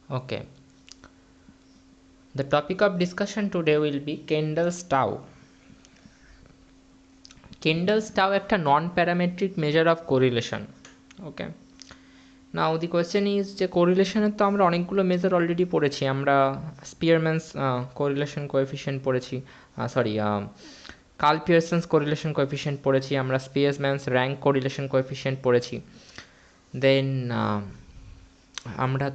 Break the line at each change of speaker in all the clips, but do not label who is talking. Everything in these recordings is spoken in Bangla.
Okay, the topic of discussion today will be Kendall's tau. Kendall's tau একটা non-parametric measure of correlation. Okay. Now the question is যে কোরিলেশনের তো আমরা অনেকগুলো মেজার অলরেডি পড়েছি। আমরা স্পিয়ারম্যানস কোরিলেশন কোএফিসিয়েন্ট পড়েছি, sorry curl Pearson's correlation coefficient পড়েছি, আমরা স্পিয়ারম্যানস র্যাঙ্ক কোরিলেশন কোএফিসিয়েন্ট পড়েছি, দেন আমরা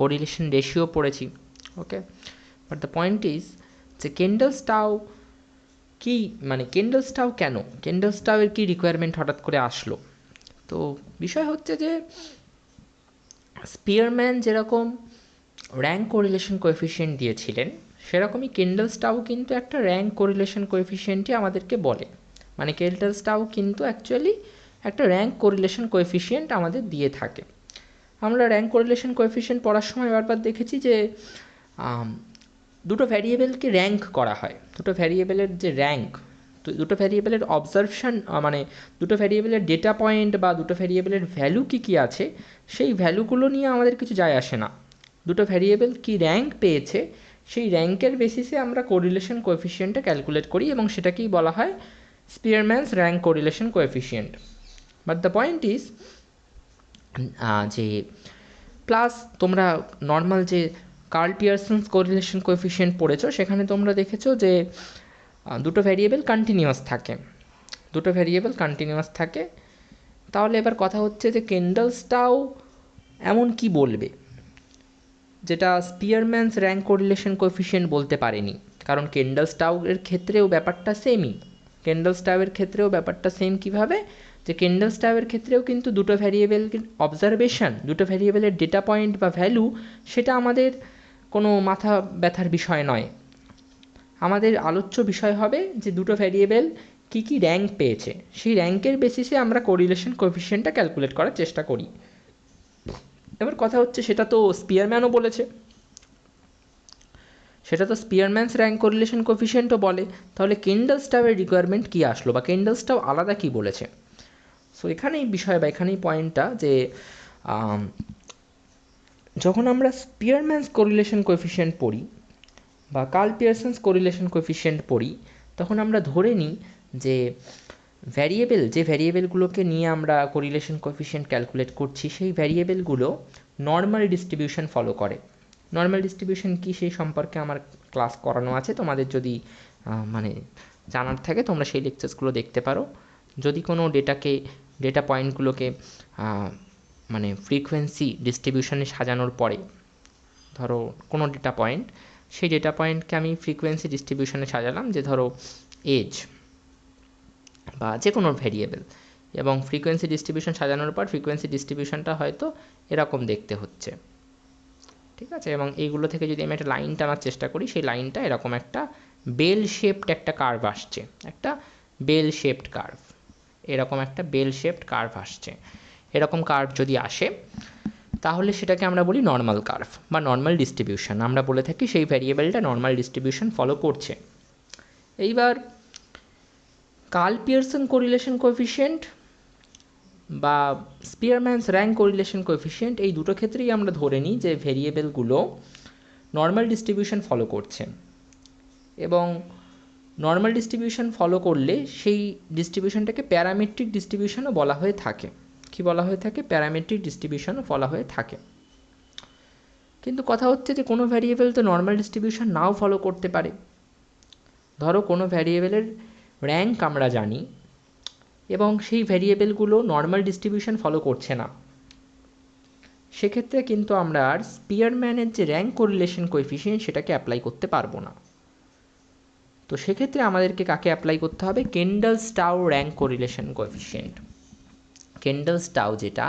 কোরিলেশন রেশিও পড়েছি। ওকে, বাট দ্য পয়েন্ট ইজ যে কেন্ডলস টাও কি, মানে কেন্ডলস টাও কেন, কেন্ডলস টাও এর কি রিকোয়ারমেন্ট হঠাৎ করে আসলো। তো বিষয় হচ্ছে যে স্পিয়ারম্যান যেরকম র্যাঙ্ক কোরিলেশন কোএফিসিয়েন্ট দিয়েছিলেন, সেরকমই কেন্ডলস টাও কিন্তু একটা র্যাঙ্ক কোরিলেশন কোএফিসিয়েন্টই আমাদেরকে বলে। মানে কেন্ডলস টাও কিন্তু অ্যাকচুয়ালি একটা র্যাঙ্ক কোরিলেশন কোএফিসিয়েন্ট আমাদের দিয়ে থাকে। আমরা র্যাঙ্ক কোরিলেশন কোএফিসিয়েন্ট পড়ার সময় বারবার দেখেছি যে দুটো ভ্যারিয়েবলকে র্যাঙ্ক করা হয়, দুটো ভ্যারিয়েবলের যে র্যাঙ্ক, দুটো ভ্যারিয়েবলের অবজারভেশন, মানে দুটো ভ্যারিয়েবলের ডেটা পয়েন্ট বা দুটো ভ্যারিয়েবলের ভ্যালু কী কী আছে সেই ভ্যালুগুলো নিয়ে আমাদের কিছু যায় আসে না। দুটো ভ্যারিয়েবল কী র্যাঙ্ক পেয়েছে সেই র্যাঙ্কের বেসিসে আমরা কোরিলেশন কোএফিসিয়েন্টটা ক্যালকুলেট করি এবং সেটাকেই বলা হয় Spearman's rank correlation coefficient. But the point is যে প্লাস তোমরা নর্মাল যে কার্ল পিয়ারসন্স কোরিলেশন কোএফিসিয়েন্ট পড়েছো সেখানে তোমরা দেখেছো যে দুটো ভ্যারিয়েবল কন্টিনিউয়াস থাকে, দুটো ভ্যারিয়েবল কন্টিনিউয়াস থাকে। তাহলে এবার কথা হচ্ছে যে কেন্ডলসটাও এমন কি বলবে যেটা স্পিয়ারম্যানস র্যাঙ্ক কোরিলেশন কোএফিসিয়েন্ট বলতে পারেনি। কারণ কেন্ডলসটাও এর ক্ষেত্রেও ব্যাপারটা সেমই, কেন্ডলসটাও এর ক্ষেত্রেও ব্যাপারটা সেম। কীভাবে, যে কেন্ডলসটাও এর ক্ষেত্রেও কিন্তু দুটো ভ্যারিয়েবল অবজারভেশন, দুটো ভ্যারিয়েবলের ডেটা পয়েন্ট বা ভ্যালু, সেটা আমাদের কোনো মাথা ব্যথার বিষয় নয়। আমাদের আলোচ্য বিষয় হবে যে দুটো ভ্যারিয়েবল কী কী র্যাঙ্ক পেয়েছে, সেই র্যাঙ্কের বেসিসে আমরা কোরিলেশন কোএফিসিয়েন্টটা ক্যালকুলেট করার চেষ্টা করি। এবার কথা হচ্ছে সেটা তো স্পিয়ারম্যানও বলেছে, সেটা তো স্পিয়ারম্যানস র্যাঙ্ক কোরিলেশন কোএফিসিয়েন্টও বলে, তাহলে কেন্ডলসটাওয়ের রিকোয়ারমেন্ট কী আসলো বা কেন্ডলসটাও আলাদা কী বলেছে। সো এখানেই বিষয় বা এখানেই পয়েন্টটা যে যখন আমরা স্পিয়ারম্যানস কোরিলেশন কোএফিসিয়েন্ট পড়ি বা কার্ল পিয়ারসন্স কোরিলেশন কোএফিসিয়েন্ট পড়ি, তখন আমরা ধরে নিই যে ভ্যারিয়েবল, যে ভ্যারিয়েবলগুলোকে নিয়ে আমরা কোরিলেশন কোএফিসিয়েন্ট ক্যালকুলেট করছি সেই ভ্যারিয়েবলগুলো নর্মাল ডিস্ট্রিবিউশন ফলো করে। নর্মাল ডিস্ট্রিবিউশন কী সেই সম্পর্কে আমার ক্লাস করানো আছে, তোমাদের যদি মানে জানার থাকে তোমরা সেই লেকচার্সগুলো দেখতে পারো। যদি কোনো ডেটা পয়েন্টগুলোকে মানে ফ্রিকোয়েন্সি ডিস্ট্রিবিউশনে সাজানোর পরে, ধরো কোনো ডেটা পয়েন্ট, সেই ডেটা পয়েন্টকে আমি ফ্রিকোয়েন্সি ডিস্ট্রিবিউশনে সাজালাম, যে ধরো এজ বা যে কোনো ভ্যারিয়েবল, এবং ফ্রিকোয়েন্সি ডিস্ট্রিবিউশন সাজানোর পর ফ্রিকোয়েন্সি ডিস্ট্রিবিউশনটা হয়তো এরকম দেখতে হচ্ছে, ঠিক আছে। এবং এইগুলো থেকে যদি আমি একটা লাইন টানার চেষ্টা করি, সেই লাইনটা এরকম একটা বেল শেপড একটা কার্ভ আসছে, একটা বেল শেপড কার্ভ, এরকম একটা বেল শেপড কার্ভ আসছে। এরকম কার্ভ যদি আসে তাহলে সেটাকে আমরা বলি নর্মাল কার্ভ বা নর্মাল ডিস্ট্রিবিউশন। আমরা বলে থাকি সেই ভ্যারিয়েবলটা নর্মাল ডিস্ট্রিবিউশন ফলো করছে। এইবার কার্ল পিয়ারসন কোরিলেশন কোএফিসিয়েন্ট বা স্পিয়ারম্যানস র্যাঙ্ক কোরিলেশন কোএফিসিয়েন্ট, এই দুটো ক্ষেত্রেই আমরা ধরে নিই যে ভ্যারিয়েবলগুলো নর্মাল ডিস্ট্রিবিউশন ফলো করছে, এবং নর্মাল ডিস্ট্রিবিউশন ফলো করলে সেই ডিস্ট্রিবিউশনটাকে প্যারামেট্রিক ডিস্ট্রিবিউশনও বলা হয়ে থাকে। কি বলা হয়ে থাকে? প্যারামেট্রিক ডিস্ট্রিবিউশনও বলা হয়ে থাকে। কিন্তু কথা হচ্ছে যে কোনো ভ্যারিয়েবল তো নর্মাল ডিস্ট্রিবিউশন নাও ফলো করতে পারে। ধরো কোনো ভ্যারিয়েবলের র্যাঙ্ক আমরা জানি এবং সেই ভ্যারিয়েবলগুলো নর্মাল ডিস্ট্রিবিউশন ফলো করছে না, সেক্ষেত্রে কিন্তু আমরা আর স্পিয়ারম্যানের যে র্যাঙ্ক কোরিলেশন কোএফিসিয়েন্ট সেটাকে অ্যাপ্লাই করতে পারবো না। তো সেক্ষেত্রে আমাদেরকে কাকে অ্যাপ্লাই করতে হবে? কেন্ডলস-টাও র্যাঙ্ক কোরিলেশন কোএফিসিয়েন্ট। কেন্ডলস-টাও যেটা,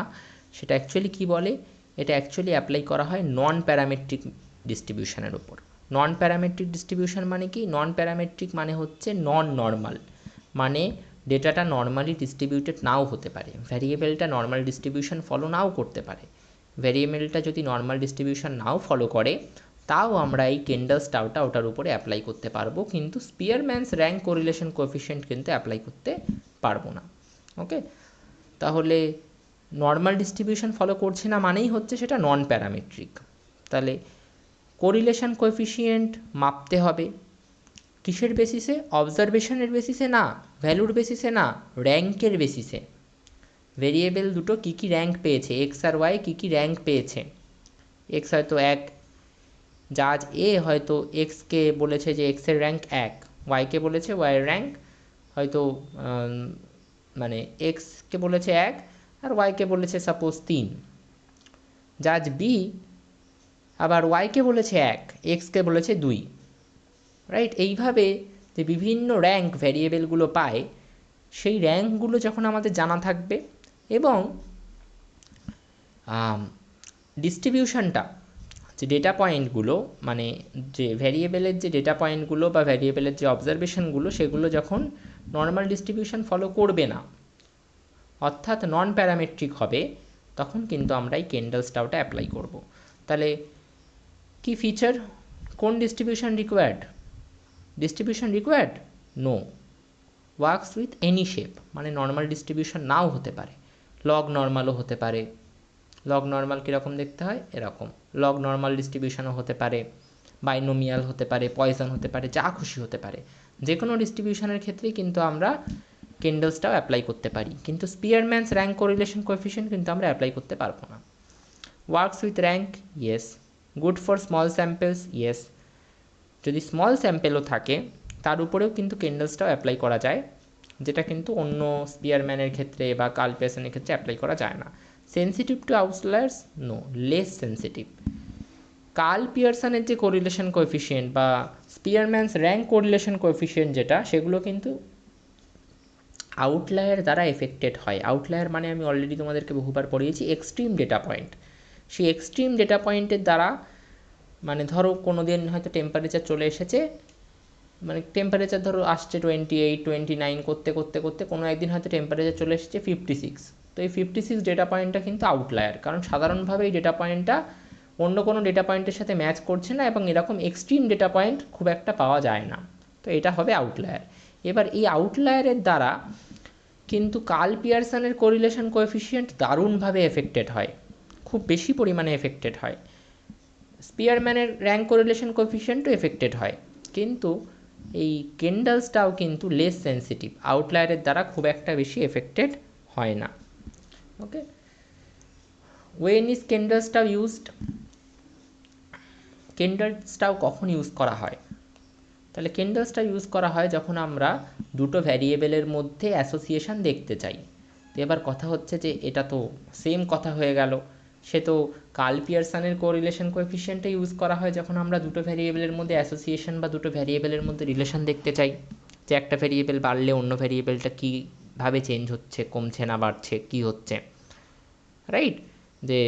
সেটা অ্যাকচুয়ালি কী বলে? এটা অ্যাকচুয়ালি অ্যাপ্লাই করা হয় নন প্যারামেট্রিক ডিস্ট্রিবিউশনের ওপর। নন প্যারামেট্রিক ডিস্ট্রিবিউশন মানে কি? নন প্যারামেট্রিক মানে হচ্ছে নন নর্মাল, মানে ডেটাটা নর্মালি ডিস্ট্রিবিউটেড নাও হতে পারে, ভ্যারিয়েবলটা নর্মাল ডিস্ট্রিবিউশন ফলো নাও করতে পারে। ভ্যারিয়েবলটা যদি নর্মাল ডিস্ট্রিবিউশন নাও ফলো করে, তাও আমরা এই কেন্ডলস-টাওটা ওটার উপরে অ্যাপ্লাই করতে পারবো, কিন্তু স্পিয়ারম্যানস র্যাঙ্ক কোরিলেশন কোএফিসিয়েন্ট কিন্তু অ্যাপ্লাই করতে পারবো না। ওকে, তাহলে নর্মাল ডিস্ট্রিবিউশন ফলো করছে না মানেই হচ্ছে সেটা নন প্যারামেট্রিক। তাহলে কোরিলেশন কোএফিসিয়েন্ট মাপতে হবে কিসের বেসিসে? অবজারভেশনের বেসিসে না, ভ্যালুর বেসিসে না, র্যাঙ্কের বেসিসে। ভেরিয়েবল দুটো কী কী র্যাঙ্ক পেয়েছে, এক্স আর ওয়াই কী কী র্যাঙ্ক পেয়েছে। এক্স হয়তো 1, জাজ এ হয়তো এক্সকে বলেছে যে এক্সের র্যাঙ্ক 1, ওয়াইকে বলেছে ওয়াইয়ের র্যাঙ্ক হয়তো মানে এক্সকে বলেছে 1 আর ওয়াইকে বলেছে সাপোজ 3। জাজ বি আবার ওয়াইকে বলেছে 1, এক্সকে বলেছে 2, রাইট? এইভাবে যে বিভিন্ন র্যাঙ্ক ভ্যারিয়েবলগুলো পায়, সেই র্যাঙ্কগুলো যখন আমাদের জানা থাকবে এবং ডিস্ট্রিবিউশনটা, যে ডেটা পয়েন্টগুলো, মানে যে ভ্যারিয়েবলের যে ডেটা পয়েন্টগুলো বা ভ্যারিয়েবলের যে অবজারভেশনগুলো, সেগুলো যখন নর্মাল ডিস্ট্রিবিউশন ফলো করবে না, অর্থাৎ নন প্যারামেট্রিক হবে, তখন কিন্তু আমরা এই কেন্ডেলসটাওটা অ্যাপ্লাই করব। তাহলে কি ফিচার? কোন distribution required? Distribution required? No. Works with any shape, মানে নর্মাল ডিস্ট্রিবিউশন নাও হতে পারে, লগ নর্মালও হতে পারে। লগ নর্মাল কীরকম দেখতে হয়? এরকম। লগ নর্মাল ডিস্ট্রিবিউশনও হতে পারে, বাইনোমিয়াল হতে পারে, পয়জন হতে পারে, যা খুশি হতে পারে। যে কোনো ডিস্ট্রিবিউশনের ক্ষেত্রেই কিন্তু আমরা কেন্ডেলসটাও অ্যাপ্লাই করতে পারি, কিন্তু স্পিয়ারম্যানস র্যাঙ্ক কোরিলেশন কোএফিসিয়েন্ট কিন্তু আমরা অ্যাপ্লাই করতে পারবো না। Works with rank? Yes. Good for small samples? Yes. যদি স্মল স্যাম্পেলও থাকে তার উপরেও কিন্তু কেন্ডেলসটাও অ্যাপ্লাই করা যায়, যেটা কিন্তু অন্য স্পিয়ারম্যানের ক্ষেত্রে বা কার্ল পিয়ারসনের ক্ষেত্রে অ্যাপ্লাই করা যায় না। Sensitive to outliers? No, less sensitive. Karl পিয়ারসনের যে কোরিলেশন কোএফিসিয়েন্ট বা স্পিয়ারম্যানস র্যাঙ্ক কোরিলেশন কোএফিসিয়েন্ট যেটা, সেগুলো কিন্তু আউটলায়ার দ্বারা এফেক্টেড হয়। আউটলায়ার মানে আমি অলরেডি তোমাদেরকে বহুবার পড়িয়েছি, এক্সট্রিম ডেটা পয়েন্ট। সেই এক্সট্রিম ডেটা পয়েন্টের দ্বারা, মানে ধরো কোনো দিন হয়তো টেম্পারেচার চলে এসেছে, মানে টেম্পারেচার ধরো আসছে 28, 29 করতে করতে করতে কোনো একদিন হয়তো টেম্পারেচার চলে এসেছে 56। তো এই 56 ডেটা পয়েন্টটা কিন্তু আউটলায়ার, কারণ সাধারণভাবে এই ডেটা পয়েন্টটা অন্য কোনো ডেটা পয়েন্টের সাথে ম্যাচ করছে না এবং এরকম এক্সট্রিম ডেটা পয়েন্ট খুব একটা পাওয়া যায় না। তো এটা হবে আউটলায়ার। এবার এই আউটলায়ারের দ্বারা কিন্তু কার্ল পিয়ারসনের কোরিলেশন কোএফিসিয়েন্ট দারুণভাবে এফেক্টেড হয়, খুব বেশি পরিমাণে এফেক্টেড হয়। স্পিয়ারম্যানের র্যাঙ্ক কোরিলেশন কোএফিসিয়েন্টও এফেক্টেড হয়, কিন্তু এই কেন্ডেলসটাও কিন্তু লেস সেন্সিটিভ, আউটলায়ারের দ্বারা খুব একটা বেশি এফেক্টেড হয় না। ওকে, ওয়েন ইজ কেন্ডেলসটাও ইউজড? কেন্ডেলসটাও কখন ইউজ করা হয়? তাহলে কেন্ডেলসটা ইউজ করা হয় যখন আমরা দুটো ভ্যারিয়েবলের মধ্যে অ্যাসোসিয়েশন দেখতে চাই। তো এবার কথা হচ্ছে যে এটা তো সেম কথা হয়ে গেল, সে তো কার্ল পিয়ারসনের কোরিলেশন কোএফিসিয়েন্টে ইউজ করা হয় যখন আমরা দুটো ভ্যারিয়েবলের মধ্যে অ্যাসোসিয়েশন বা দুটো ভ্যারিয়েবলের মধ্যে রিলেশন দেখতে চাই, যে একটা ভ্যারিয়েবল বাড়লে অন্য ভ্যারিয়েবলটা কীভাবে চেঞ্জ হচ্ছে, কমছে না বাড়ছে, কী হচ্ছে, রাইট? যে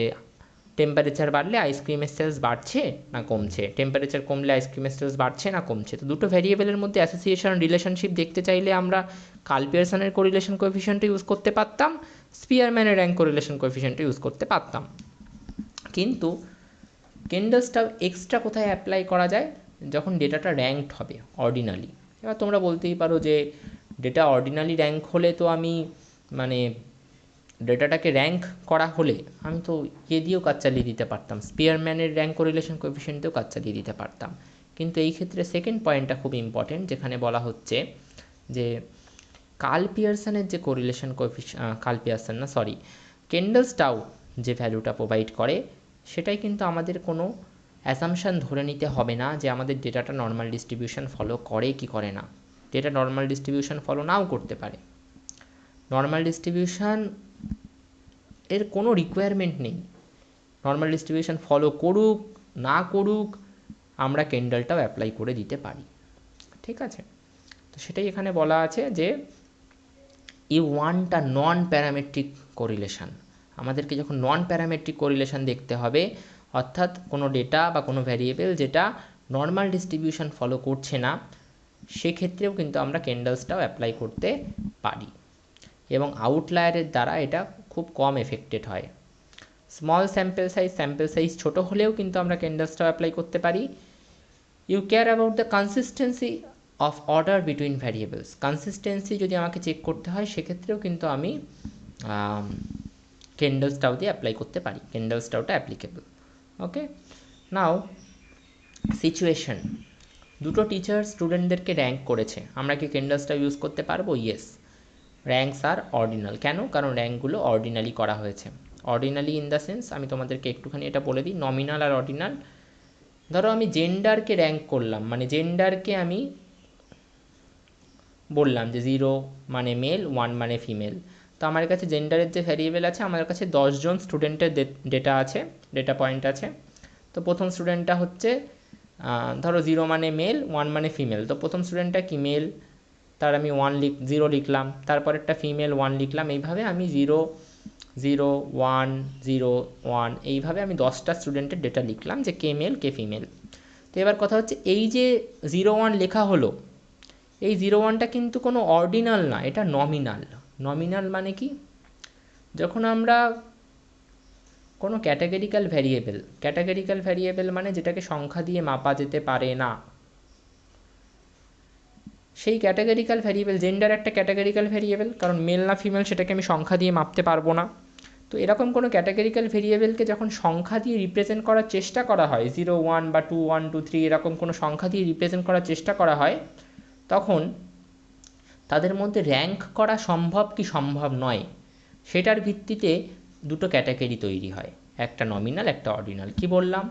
টেম্পারেচার বাড়লে আইসক্রিমের সেলস বাড়ছে না কমছে, টেম্পারেচার কমলে আইসক্রিমের সেলস বাড়ছে না কমছে। তো দুটো ভ্যারিয়েবলের মধ্যে অ্যাসোসিয়েশন রিলেশনশিপ দেখতে চাইলে আমরা কার্ল পিয়ারসনের কোরিলেশন কোএফিসিয়েন্টটা ইউজ করতে পারতাম, স্পিয়ারম্যানের র্যাঙ্ক কোরিলেশন কোএফিসিয়েন্টটা ইউজ করতে পারতাম। কিন্তু কেন্ডেলসটাও এক্সট্রা কোথায় অ্যাপ্লাই করা যায়? যখন ডেটাটা র্যাঙ্কড হবে অর্ডিনালি। এবার তোমরা বলতেই পারো যে ডেটা অর্ডিনালি র্যাঙ্ক হলে তো আমি, মানে ডেটাটাকে র্যাঙ্ক করা হলে আমি তো দিয়েও কাজ চালিয়ে দিতে পারতাম, স্পিয়ারম্যানের র্যাঙ্ক কোরিলেশন কোএফিসিয়েন্টেও কাজ চালিয়ে দিতে পারতাম। কিন্তু এই ক্ষেত্রে সেকেন্ড পয়েন্টটা খুব ইম্পর্টেন্ট, যেখানে বলা হচ্ছে যে কার্ল পিয়ারসনের যে কোরিলেশন কেন্ডেলসটাও যে ভ্যালুটা প্রোভাইড করে, সেটাই কিন্তু আমাদের কোনো অ্যাসাম্পশান ধরে নিতে হবে না যে আমাদের ডেটাটা নর্মাল ডিস্ট্রিবিউশন ফলো করে কি করে না। ডেটা নর্মাল ডিস্ট্রিবিউশন ফলো নাও করতে পারে, নর্মাল ডিস্ট্রিবিউশন এর কোনো রিকোয়ারমেন্ট নেই, নর্মাল ডিস্ট্রিবিউশন ফলো করুক না করুক আমরা কেন্ডেলটাও অ্যাপ্লাই করে দিতে পারি। ঠিক আছে, তো সেটাই এখানে বলা আছে যে you want a non parametric correlation. আমাদেরকে যখন নন প্যারামেট্রিক কোরিলেশন দেখতে হবে, অর্থাৎ কোনো ডেটা বা কোনো ভ্যারিয়েবল যেটা নর্মাল ডিস্ট্রিবিউশন ফলো করছে না, সেক্ষেত্রেও কিন্তু আমরা কেন্ডেলসটাও অ্যাপ্লাই করতে পারি এবং আউটলায়ারের দ্বারা এটা খুব কম এফেক্টেড হয়। স্মল স্যাম্পেল সাইজ ছোটো হলেও কিন্তু আমরা কেন্ডেলসটাও অ্যাপ্লাই করতে পারি। You care about the consistency of order between variables. Consistency যদি আমাকে চেক করতে হয়, সেক্ষেত্রেও কিন্তু আমি কেন্ডেলসটাও দিয়ে অ্যাপ্লাই করতে পারি, কেন্ডেলসটাওটা অ্যাপ্লিকেবল। ওকে, নাও সিচুয়েশন, দুটো টিচার স্টুডেন্টদেরকে র্যাঙ্ক করেছে, আমরা কি কেন্ডাসটা ইউজ করতে পারবো? ইয়েস। র্যাঙ্কস আর অর্ডিনাল। কেন? কারণ র্যাঙ্কগুলো অর্ডিনালি করা হয়েছে। অর্ডিনালি ইন দ্য সেন্স, আমি তোমাদেরকে একটুখানি এটা বলে দিই, নমিনাল আর অর্ডিনাল। ধরো আমি জেন্ডারকে র্যাঙ্ক করলাম, মানে জেন্ডারকে আমি বললাম যে 0 মানে মেল, 1 মানে ফিমেল। তো আমার কাছে জেন্ডারের যে ভ্যারিয়েবল আছে, আমার কাছে 10 জন স্টুডেন্টের ডেটা আছে, ডেটা পয়েন্ট আছে। তো প্রথম স্টুডেন্টটা হচ্ছে ধরো 0 মানে মেল, 1 মানে ফিমেল। তো প্রথম স্টুডেন্টটা কি মেল, তার আমি 0 লিখলাম, তারপরেরটা ফিমেল 1 লিখলাম। এইভাবে আমি 0 0 1 0 1 এইভাবে আমি 10টা স্টুডেন্টের ডেটা লিখলাম যে কে মেল কে ফিমেল। তো এবার কথা হচ্ছে, এই যে 0 1 লেখা হলো, এই 0 1টা কিন্তু কোনো অর্ডিনাল না, এটা নমিনাল। নমিনাল মানে কি? যখন আমরা কোনো ক্যাটাগরিক্যাল ভ্যারিয়েবল, ক্যাটাগরিক্যাল ভ্যারিয়েবল মানে যেটাকে সংখ্যা দিয়ে মাপা যেতে পারে না, সেই ক্যাটাগরিক্যাল ভ্যারিয়েবল, জেন্ডার একটা ক্যাটাগরিক্যাল ভ্যারিয়েবল, কারণ মেল না ফিমেল সেটাকে আমি সংখ্যা দিয়ে মাপতে পারবো না। তো এরকম কোনো ক্যাটাগরিক্যাল ভেরিয়েবলকে যখন সংখ্যা দিয়ে রিপ্রেজেন্ট করার চেষ্টা করা হয়, 0 1 বা 2 1 2 3 এরকম কোনো সংখ্যা দিয়ে রিপ্রেজেন্ট করার চেষ্টা করা হয়, তখন তাদের মধ্যে র্যাঙ্ক করা সম্ভব কি সম্ভব নয়, সেটার ভিত্তিতে দুটো ক্যাটাগরি তৈরি হয়, একটা নমিনাল একটা অর্ডিনাল। কি বললাম?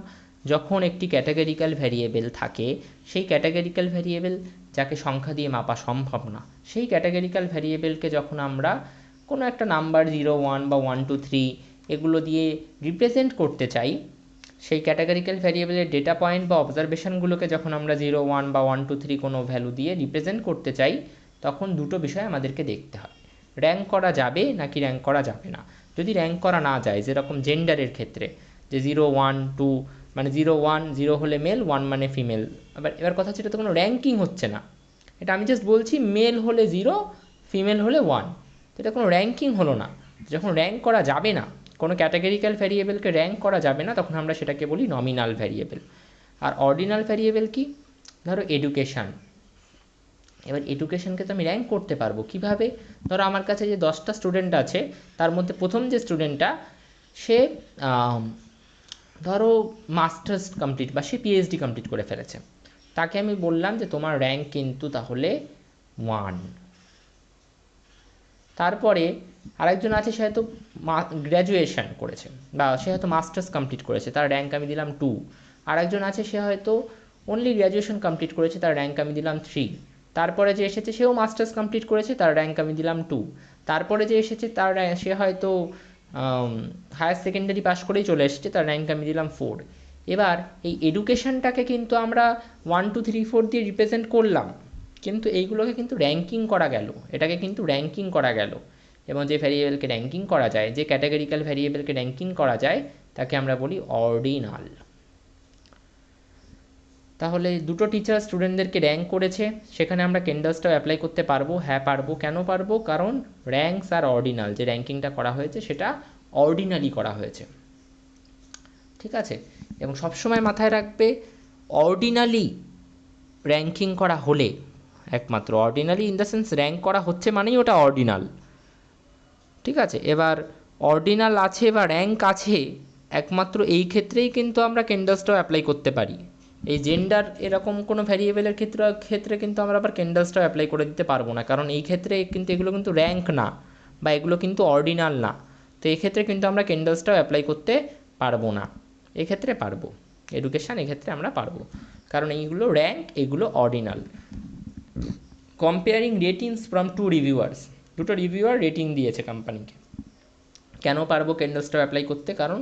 যখন একটি ক্যাটাগরিক্যাল ভ্যারিয়েবল থাকে, সেই ক্যাটাগরিক্যাল ভ্যারিয়েবল যাকে সংখ্যা দিয়ে মাপা সম্ভব না, সেই ক্যাটাগরিক্যাল ভ্যারিয়েবলকে যখন আমরা কোনো একটা নাম্বার 0 1 বা 1 2 3 এগুলো দিয়ে রিপ্রেজেন্ট করতে চাই, সেই ক্যাটাগরিক্যাল ভ্যারিয়েবলের ডেটা পয়েন্ট বা অবজারভেশনগুলোকে যখন আমরা 0 1 বা 1 2 3 কোনো ভ্যালু দিয়ে রিপ্রেজেন্ট করতে চাই, তখন দুটো বিষয় আমাদেরকে দেখতে হয়, র্যাঙ্ক করা যাবে নাকি র্যাঙ্ক করা যাবে না। যদি র্যাঙ্ক করা না যায়, যেরকম জেন্ডারের ক্ষেত্রে, যে 0 1 2 মানে 0 1 0 হলে মেল, 1 মানে ফিমেল, এবার কথা হচ্ছে এটা তো কোনো র্যাঙ্কিং হচ্ছে না, এটা আমি জাস্ট বলছি মেল হলে 0 ফিমেল হলে 1, তো এটা কোনো র্যাঙ্কিং হলো না। যখন র্যাঙ্ক করা যাবে না, কোনো ক্যাটাগরিক্যাল ভ্যারিয়েবলকে র্যাঙ্ক করা যাবে না, তখন আমরা সেটাকে বলি নমিনাল ভ্যারিয়েবল। আর অর্ডিনাল ভ্যারিয়েবল কি? ধরো এডুকেশান, এবার এডুকেশনকে তো আমি র্যাঙ্ক করতে পারবো কীভাবে? ধরো আমার কাছে যে 10টা স্টুডেন্ট আছে, তার মধ্যে প্রথম যে স্টুডেন্টটা, সে ধরো মাস্টার্স কমপ্লিট বা সে পিএইচডি কমপ্লিট করে ফেলেছে, তাকে আমি বললাম যে তোমার র্যাঙ্ক কিন্তু তাহলে 1। তারপরে আরেকজন আছে, সে হয়তো গ্র্যাজুয়েশন করেছে বা সে হয়তো মাস্টার্স কমপ্লিট করেছে, তার র্যাঙ্ক আমি দিলাম 2। আরেকজন আছে, সে হয়তো অনলি গ্র্যাজুয়েশন কমপ্লিট করেছে, তার র্যাঙ্ক আমি দিলাম 3। তারপরে যে এসেছে, সেও মাস্টার্স কমপ্লিট করেছে, তার র্যাঙ্ক আমি দিলাম 2। তারপরে যে এসেছে, সে হয়তো হায়ার সেকেন্ডারি পাস করেই চলে এসেছে, তার র্যাঙ্ক আমি দিলাম 4। এবার এই এডুকেশনটাকে কিন্তু আমরা 1 2 3 4 দিয়ে রিপ্রেজেন্ট করলাম, কিন্তু এইগুলোকে কিন্তু র্যাঙ্কিং করা গেল, এটাকে কিন্তু র্যাঙ্কিং করা গেল। এবং যে ভ্যারিয়েবলকে র্যাঙ্কিং করা যায়, যে ক্যাটাগরিক্যাল ভ্যারিয়েবলকে র্যাঙ্কিং করা যায়, তাকে আমরা বলি অর্ডিনাল। তাহলে দুটো টিচার স্টুডেন্টদেরকে র্যাঙ্ক করেছে, সেখানে আমরা কেন্ডাসটাও অ্যাপ্লাই করতে পারবো? হ্যাঁ পারবো। কেন পারবো? কারণ র্যাঙ্কস আর অর্ডিনাল, যে র্যাঙ্কিংটা করা হয়েছে সেটা অর্ডিনালি করা হয়েছে, ঠিক আছে? এবং সবসময় মাথায় রাখবে, অর্ডিনালি র্যাঙ্কিং করা হলে, একমাত্র অর্ডিনালি ইন দ্য সেন্স র্যাঙ্ক করা হচ্ছে মানেই ওটা অর্ডিনাল, ঠিক আছে? এবার অর্ডিনাল আছে বা র্যাঙ্ক আছে, একমাত্র এই ক্ষেত্রেই কিন্তু আমরা কেন্ডাসটাও অ্যাপ্লাই করতে পারি। এই জেন্ডার এরকম কোনো ভ্যারিয়েবলের ক্ষেত্রে কিন্তু আমরা আবার কেন্ডাসটাও অ্যাপ্লাই করে দিতে পারবো না, কারণ এই ক্ষেত্রে কিন্তু এগুলো কিন্তু র্যাঙ্ক না বা এগুলো কিন্তু অর্ডিনাল না। তো এই ক্ষেত্রে কিন্তু আমরা কেন্ডাসটাও অ্যাপ্লাই করতে পারবো না। এক্ষেত্রে পারবো, এডুকেশান এক্ষেত্রে আমরা পারবো, কারণ এইগুলো র্যাঙ্ক, এগুলো ordinal. Comparing ratings from 2 reviewers, দুটো রিভিউয়ার রেটিং দিয়েছে কোম্পানিকে। কেন পারবো কেন্ডাসটাও অ্যাপ্লাই করতে? কারণ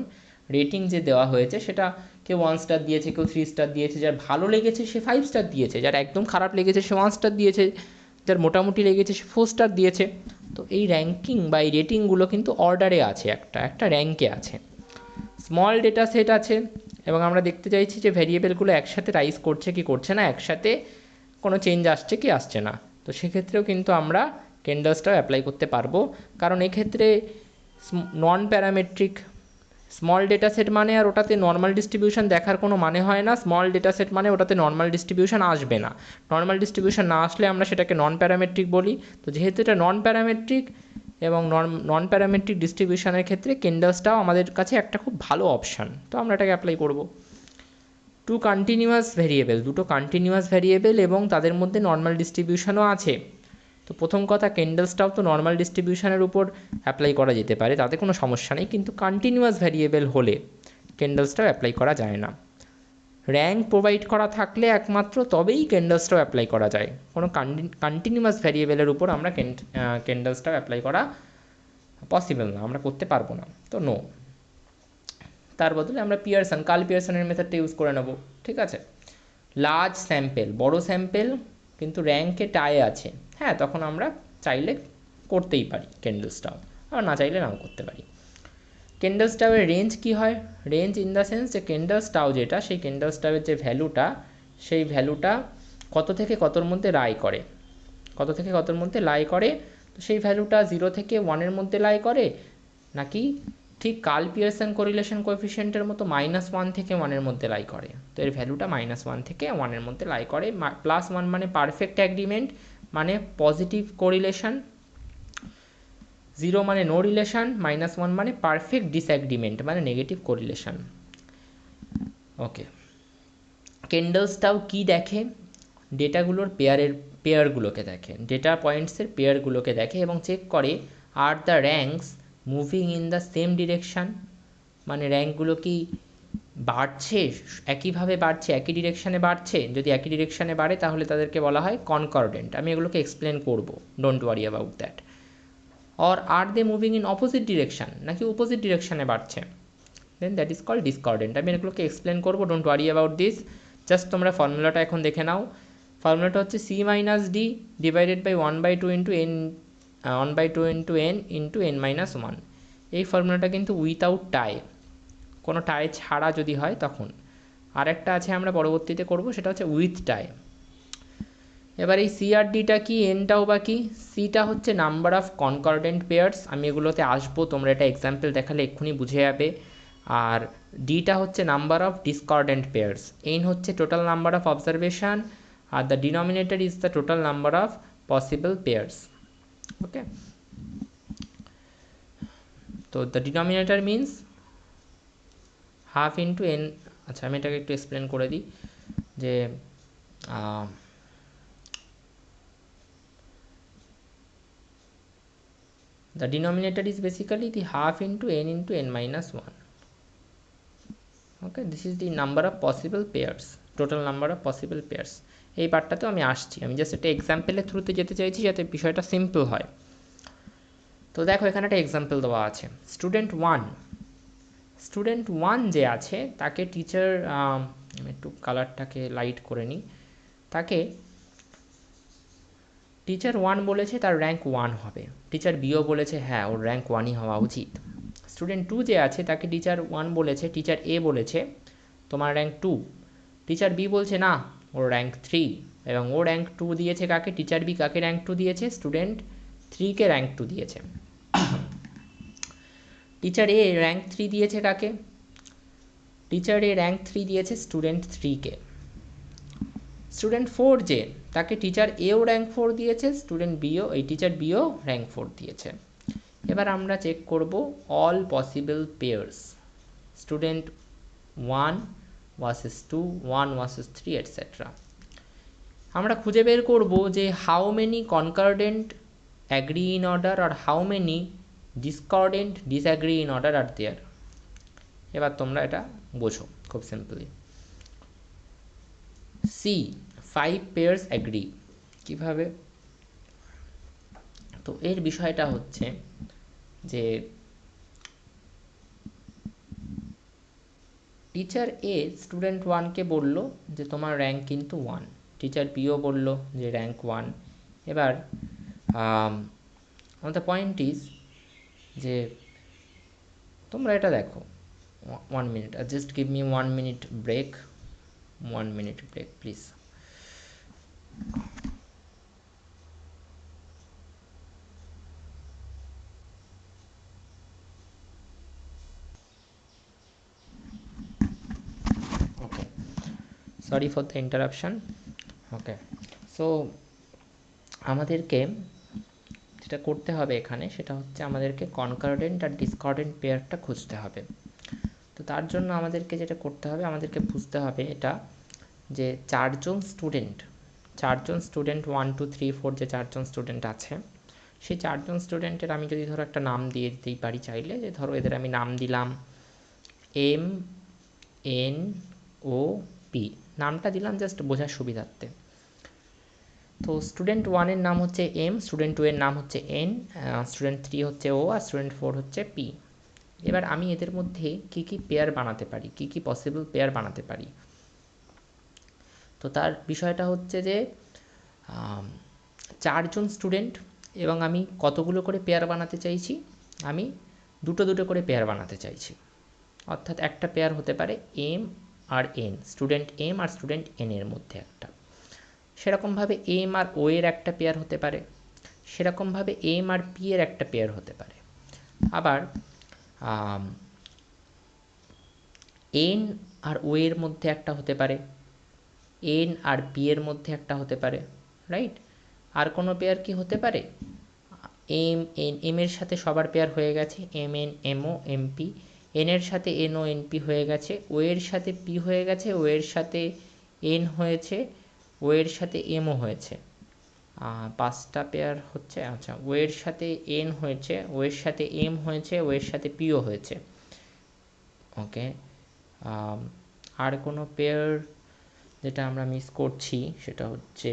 রেটিং যে দেওয়া হয়েছে, সেটা কেউ 1 স্টার দিয়েছে, কেউ 3 স্টার দিয়েছে, যার ভালো লেগেছে সে 5 স্টার দিয়েছে, যার একদম খারাপ লেগেছে সে 1 স্টার দিয়েছে, যার মোটামুটি লেগেছে সে 4 স্টার দিয়েছে। তো এই র্যাঙ্কিং বা এই রেটিংগুলো কিন্তু অর্ডারে আছে, একটা র্যাঙ্কে আছে। স্মল ডেটা সেট আছে, এবং আমরা দেখতে চাইছি যে ভ্যারিয়েবলগুলো একসাথে রাইজ করছে কি করছে না, একসাথে কোনো চেঞ্জ আসছে কি আসছে না। তো সেক্ষেত্রেও কিন্তু আমরা কেন্ডাসটাও অ্যাপ্লাই করতে পারবো, কারণ এক্ষেত্রে non parametric, small data set মানে আর ওটাতে নর্মাল ডিস্ট্রিবিউশন দেখার কোনো মানে হয় না। স্মল ডেটা সেট মানে ওটাতে নর্মাল ডিস্ট্রিবিউশন আসবে না, নর্মাল ডিস্ট্রিবিউশন না আসলে আমরা সেটাকে নন প্যারামেট্রিক বলি। তো যেহেতু এটা নন প্যারামেট্রিক এবং নন প্যারামেট্রিক ডিস্ট্রিবিউশনের ক্ষেত্রে কেন্ডাসটাও আমাদের কাছে একটা খুব ভালো অপশান, তো আমরা এটাকে অ্যাপ্লাই করব। টু কন্টিনিউয়াস ভেরিয়েবল, দুটো কন্টিনিউয়াস ভেরিয়েবল এবং তাদের মধ্যে নর্মাল ডিস্ট্রিবিউশনও আছে। তো প্রথম কথা, কেন্ডেলসটাও তো নর্মাল ডিস্ট্রিবিউশনের উপর অ্যাপ্লাই করা যেতে পারে, তাতে কোনো সমস্যা নেই, কিন্তু কন্টিনিউয়াস ভেরিয়েবল হলে কেন্ডেলসটাও অ্যাপ্লাই করা যায় না। র্যাঙ্ক প্রোভাইড করা থাকলে একমাত্র তবেই কেন্ডেলসটাও অ্যাপ্লাই করা যায়। কোনো কন্টিনিউয়াস ভ্যারিয়েবলের উপর আমরা কেন্ডেলসটাও অ্যাপ্লাই করা পসিবল না, আমরা করতে পারবো না, তো নো। তার বদলে আমরা কার্ল পিয়ারসনের মেথডটা ইউজ করে নেব, ঠিক আছে। লার্জ স্যাম্পেল, বড় স্যাম্পেল, কিন্তু র্যাঙ্কে টাই আছে, হ্যাঁ, তখন আমরা চাইলে করতেই পারি কেন্ডেলসটাও, আর না চাইলে নাও করতে পারি। কেন্ডেলসটাওয়ের রেঞ্জ কি হয়? রেঞ্জ ইন দ্য সেন্স যে কেন্ডেলসটাও যেটা, সেই কেন্ডেলসটাওয়ের যে ভ্যালুটা, সেই ভ্যালুটা কত থেকে কতর মধ্যে লাই করে, কত থেকে কতর মধ্যে লাই করে, তো সেই ভ্যালুটা 0 থেকে 1-এর মধ্যে লাই করে, নাকি ঠিক কার্ল পিয়ারসন কোরিলেশন কোএফিসিয়েন্টের মতো -1 থেকে 1-এর মধ্যে লাই করে। তো এর ভ্যালুটা -1 থেকে 1-এর মধ্যে লাই করে। +1 মানে পারফেক্ট অ্যাগ্রিমেন্ট, মানে পজিটিভ কোরিলেশন, 0 মানে নো রিলেশন, -1 মানে পারফেক্ট ডিসঅ্যাগ্রিমেন্ট, মানে নেগেটিভ কোরিলেশন। ওকে, কেন্ডেলসটাও কি দেখে? ডেটাগুলোর পেয়ারগুলোকে দেখে, ডেটা পয়েন্টসের পেয়ারগুলোকে দেখে এবং চেক করে are the ranks moving in the same direction, মানে র্যাঙ্কগুলো কি বাড়ছে, একইভাবে বাড়ছে, একই ডিরেকশানে বাড়ছে। যদি একই ডিরেকশানে বাড়ে তাহলে তাদেরকে বলা হয় কনকর্ডেন্ট। আমি এগুলোকে এক্সপ্লেন করব, don't worry about that. Or are they moving in opposite direction, নাকি অপোজিট ডিরেকশানে বাড়ছে, then that is called discordant. আমি এগুলোকে এক্সপ্লেন করবো, don't worry about this. Just তোমরা ফর্মুলাটা এখন দেখে নাও। ফর্মুলাটা হচ্ছে c minus D divided by 1/2 into n, 1/2 into n into n minus 1। এই ফর্মুলাটা কিন্তু উইথাউট টাই, কোনো টাই ছাড়া যদি হয় তখন। আরেকটা আছে আমরা পরবর্তীতে করব, সেটা হচ্ছে উইথ টাই। এবার এই সি আর ডিটা কি, এনটাও বা কি? সিটা হচ্ছে নাম্বার অফ কনকর্ডেন্ট পেয়ার্স, আমি এগুলোতে আসবো, তোমরা এটা এক্সাম্পল দেখালে এক্ষুনি বুঝে যাবে। আর ডিটা হচ্ছে number of discordant pairs, n হচ্ছে টোটাল নাম্বার অফ অবজারভেশন, আর the denominator is the total number of possible pairs. Okay, তো the denominator means half into n. আচ্ছা, আমি এটাকে একটু এক্সপ্লেন করে দিই যে the denominator is basically the half into n minus 1. Okay, this is the number of possible pairs, total number of possible pairs. এই পার্টটাতেও আমি আসছি, আমি জাস্ট একটা এক্সাম্পলের থ্রুতে যেতে চাইছি যাতে বিষয়টা সিম্পল হয়। তো দেখো, এখানে একটা এক্সাম্পল দেওয়া আছে। স্টুডেন্ট ওয়ান যে আছে তাকে টিচার, আমি একটু কালারটাকে লাইট করে নিই, তাকে টিচার 1 বলেছে তার র্যাঙ্ক 1 হবে, টিচার বিও বলেছে হ্যাঁ ওর র্যাঙ্ক 1ই হওয়া উচিত। স্টুডেন্ট 2 যে আছে তাকে টিচার 1 বলেছে, টিচার এ বলেছে তোমার র্যাঙ্ক 2, টিচার বি বলছে না ওর র্যাঙ্ক 3, এবং ও র্যাঙ্ক 2 দিয়েছে কাকে? টিচার বি কাকে র্যাঙ্ক 2 দিয়েছে? স্টুডেন্ট 3কে র্যাঙ্ক 2 দিয়েছে। টিচার এ র্যাঙ্ক 3 দিয়েছে কাকে? টিচার এ র্যাঙ্ক 3 দিয়েছে স্টুডেন্ট 3কে। স্টুডেন্ট 4 যে, তাকে টিচার এও র্যাঙ্ক 4 দিয়েছে, স্টুডেন্ট বিও, এই টিচার বিও র্যাঙ্ক 4 দিয়েছে। এবার আমরা চেক করব all possible pairs, student 1 versus 2, 1 versus 3 etcetera. আমরা খুঁজে বের করব যে how many concordant agree in order আর how many discordant disagree in order are there. এবার তোমরা এটা বোঝো খুব সিম্পলি। সি 5 পেয়ার্স অ্যাগ্রি, কীভাবে? তো এর বিষয়টা হচ্ছে যে টিচার এ স্টুডেন্ট 1কে বলল যে তোমার র্যাঙ্ক কিন্তু 1, টিচার বিও বলল যে র্যাঙ্ক 1। এবার দ্য পয়েন্ট ইজ যে তোমরা এটা দেখো, 1 minute, just give me 1 minute break, 1 minute break please. Okay, sorry for the interruption. Okay, so আমাদেরকে যেটা করতে হবে এখানে সেটা হচ্ছে আমাদেরকে কনকর্ডেন্ট আর ডিসকর্ডেন্ট পেয়ারটা খুঁজতে হবে। তো তার জন্য আমাদেরকে যেটা করতে হবে, আমাদেরকে বুঝতে হবে এটা যে চারজন স্টুডেন্ট 1 2 3 4 যে চারজন স্টুডেন্ট আছে, সেই চারজন স্টুডেন্টের আমি যদি ধরো একটা নাম দিয়ে দিতেই পারি চাইলে, যে ধরো এদের আমি নাম দিলাম এম এন ও পি, নামটা দিলাম জাস্ট বোঝার সুবিধার্থে। তো স্টুডেন্ট 1-এর নাম হচ্ছে এম, স্টুডেন্ট 2-এর নাম হচ্ছে এন, স্টুডেন্ট 3 হচ্ছে ও, আর স্টুডেন্ট 4 হচ্ছে পি। এবার আমি এদের মধ্যে কি কি পেয়ার বানাতে পারি, কি কি পসিবল পেয়ার বানাতে পারি, তো তার বিষয়টা হচ্ছে যে চারজন স্টুডেন্ট এবং আমি কতগুলো করে পেয়ার বানাতে চাইছি, আমি দুটো দুটো করে পেয়ার বানাতে চাইছি। অর্থাৎ একটা পেয়ার হতে পারে M R N, student M R student N এর মধ্যে একটা, সেরকমভাবে এম আর ও এর একটা পেয়ার হতে পারে, সেরকমভাবে এম আর পি এর একটা পেয়ার হতে পারে, আবার এন আর ও এর মধ্যে একটা হতে পারে, এন আর পি এর মধ্যে একটা হতে পারে, রাইট। আর কোনো পেয়ার কি হতে পারে, এম এন, এম এর সাথে সবার পেয়ার হয়ে গেছে, এম এন এমও এমপি, এন এর সাথে এন ও এনপি হয়ে গেছে, ও এর সাথে পি হয়ে গেছে, ও এর সাথে এন হয়েছে, ও এর সাথে এমও হয়েছে, পাঁচটা পেয়ার হচ্ছে। আচ্ছা, ও এর সাথে এন হয়েছে, ও এর সাথে এম হয়েছে, ও এর সাথে পিও হয়েছে, ওকে। আর কোনো পেয়ার যেটা আমরা মিস করছি সেটা হচ্ছে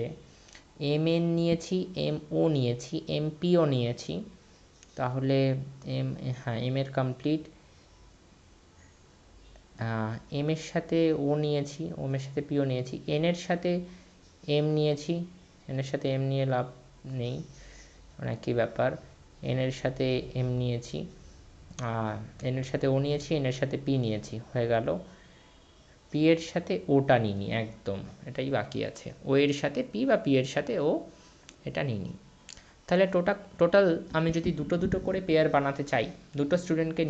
এম এন নিয়েছি, এম ও নিয়েছি, এম পিও নিয়েছি, তাহলে হ্যাঁ এম এর কমপ্লিট, এম এর সাথে ও নিয়েছি, ওম এর সাথে পিও নিয়েছি, এন এর সাথে এম নিয়েছি, এন এর সাথে এম নিয়ে লাভ নেই, মানে একই ব্যাপার, এন এর সাথে এম নিয়েছি, এন এর সাথে ও নিয়েছি, এন এর সাথে পি নিয়েছি, হয়ে গেল। পি এর সাথে ওটা নিইনি একদম, এটাই বাকি আছে, ও এর সাথে পি বা পি এর সাথে ও, এটা নিইনি। তাহলে টোটাল আমি যদি দুটো দুটো করে পেয়ার বানাতে চাই, দুটো স্টুডেন্টকে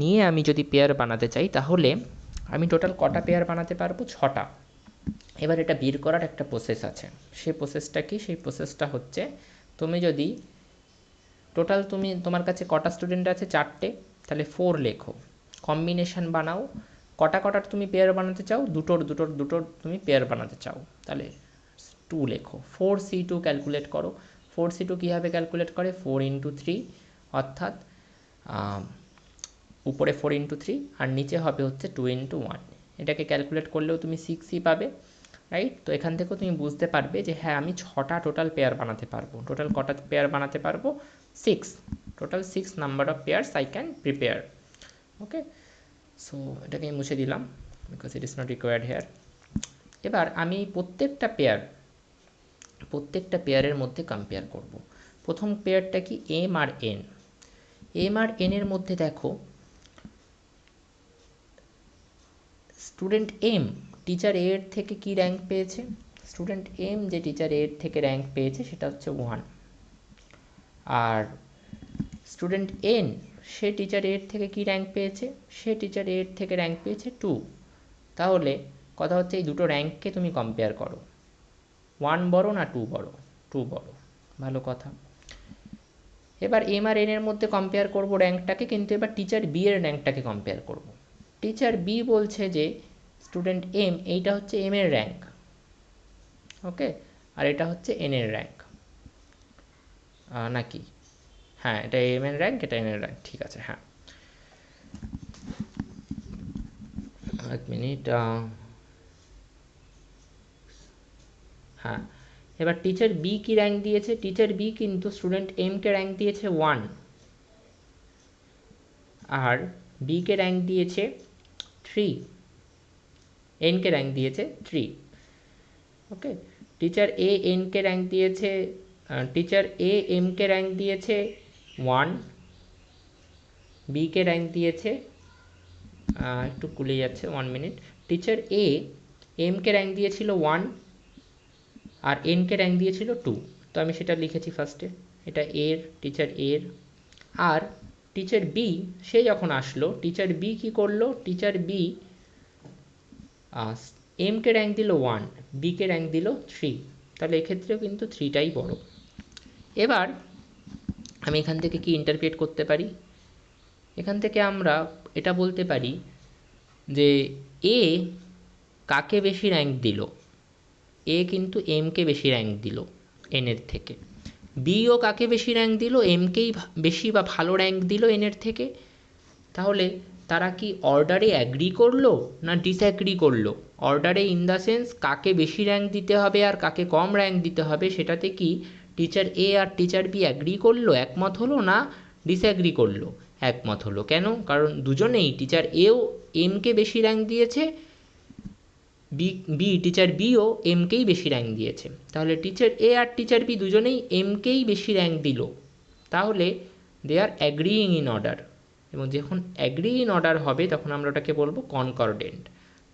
নিয়ে আমি যদি পেয়ার বানাতে চাই, তাহলে আমি টোটাল কটা পেয়ার বানাতে পারবো, 6টা। এবার এটা বের করার একটা প্রসেস আছে, সেই প্রসেসটা কি, সেই প্রসেসটা হচ্ছে তুমি যদি টোটাল তোমার কাছে কটা স্টুডেন্ট আছে, 4টে, তাহলে 4 লেখো, কম্বিনেশন বানাও, কটার তুমি পেয়ার বানাতে চাও, দুটোর তুমি পেয়ার বানাতে চাও, তাহলে 2 লেখো, 4c2 ক্যালকুলেট করো। 4c2 কীভাবে ক্যালকুলেট করে, 4 ইন্টু 3, অর্থাৎ উপরে 4 ইন্টু 3 আর নিচে হবে হচ্ছে 2 ইন্টু 1, এটাকে ক্যালকুলেট করলেও তুমি 6ই পাবে, রাইট। তো এখান থেকেও তুমি বুঝতে পারবে যে হ্যাঁ আমি 6টা টোটাল পেয়ার বানাতে পারবো। টোটাল কটা পেয়ার বানাতে পারবো, 6, total 6 number of pairs I can prepare, okay. So এটাকে আমি মুছে দিলাম because it is not required here. এবার আমি প্রত্যেকটা পেয়ারের মধ্যে কম্পেয়ার করব। প্রথম পেয়ারটা কি, M R N. M R N এর মধ্যে দেখো, স্টুডেন্ট এম টিচার এ এর থেকে কি র্যাঙ্ক পেয়েছে, স্টুডেন্ট এম যে টিচার এ এর থেকে র্যাঙ্ক পেয়েছে সেটা হচ্ছে 1, আর স্টুডেন্ট এন সে টিচার এ এর থেকে কি র্যাঙ্ক পেয়েছে, সে টিচার এ এর থেকে র্যাঙ্ক পেয়েছে 2। তাহলে কথা হচ্ছে এই দুটো র্যাঙ্ককে তুমি কম্পেয়ার করো, 1 বড় না 2 বড়, 2 বড়, ভালো কথা। এবার এম আর এন এর মধ্যে কম্পেয়ার করব র্যাঙ্কটাকে, কিন্তু এবার টিচার বি এর র্যাঙ্কটাকে কম্পেয়ার করব। টিচার বি বলছে যে স্টুডেন্ট এম, এইটা হচ্ছে এম এর র্যাঙ্ক, ওকে, আর এটা হচ্ছে এন এর র্যাঙ্ক, নাকি, হ্যাঁ এটা এম এর র্যাঙ্ক, এটা এন এর র্যাঙ্ক, ঠিক আছে, হ্যাঁ। এক মিনিট, হ্যাঁ। এবার টিচার বি কি র্যাঙ্ক দিয়েছে, টিচার বি কিন্তু স্টুডেন্ট এম কে র্যাঙ্ক দিয়েছে 1, আর বি কে র্যাঙ্ক দিয়েছে 3, এন কে র্যাঙ্ক দিয়েছে 3, ওকে। টিচার এ এন কে র্যাঙ্ক দিয়েছে, টিচার এ এম কে র্যাঙ্ক দিয়েছে 1, বি কে র্যাঙ্ক দিয়েছে, একটু কুলে যাচ্ছে 1 মিনিট, টিচার এ এম কে র্যাঙ্ক দিয়েছিল 1 আর এন কে র্যাঙ্ক দিয়েছিল 2, তো আমি সেটা লিখেছি ফার্স্টে, এটা এর, টিচার এর। আর টিচার বি সে যখন আসলো, টিচার বি কী করলো, টিচার বি এম কে র্যাঙ্ক দিল 1, বি কে র্যাঙ্ক দিল 3, তাহলে এক্ষেত্রেও কিন্তু 3টাই বড়। এবার আমি এখান থেকে কি ইন্টারপ্রেট করতে পারি, এখান থেকে আমরা এটা বলতে পারি যে এ কাকে বেশি র্যাঙ্ক দিল, এ কিন্তু এমকে বেশি র্যাঙ্ক দিল এনের থেকে, বিও কাকে বেশি র্যাঙ্ক দিল, এমকেই বেশি বা ভালো র্যাঙ্ক দিল এনের থেকে। তাহলে তারা কি অর্ডারে অ্যাগ্রি করলো না ডিসঅ্যাগ্রি করলো? অর্ডারে ইন দ্য সেন্স কাকে বেশি র্যাঙ্ক দিতে হবে আর কাকে কম র্যাঙ্ক দিতে হবে সেটাতে কি টিচার এ আর টিচার বি অ্যাগ্রি করলো, একমত হলো, না ডিসঅ্যাগ্রি করলো? একমত হলো। কেন? কারণ দুজনেই, টিচার এও এমকে বেশি র্যাঙ্ক দিয়েছে, টিচার বিও এমকেই বেশি র্যাঙ্ক দিয়েছে। তাহলে টিচার এ আর টিচার বি দুজনেই এমকেই বেশি র্যাঙ্ক দিল, তাহলে দে আর অ্যাগ্রিইং ইন অর্ডার। এবং যখন অ্যাগ্রি ইন অর্ডার হবে তখন আমরা ওটাকে বলবো কনকর্ডেন্ট।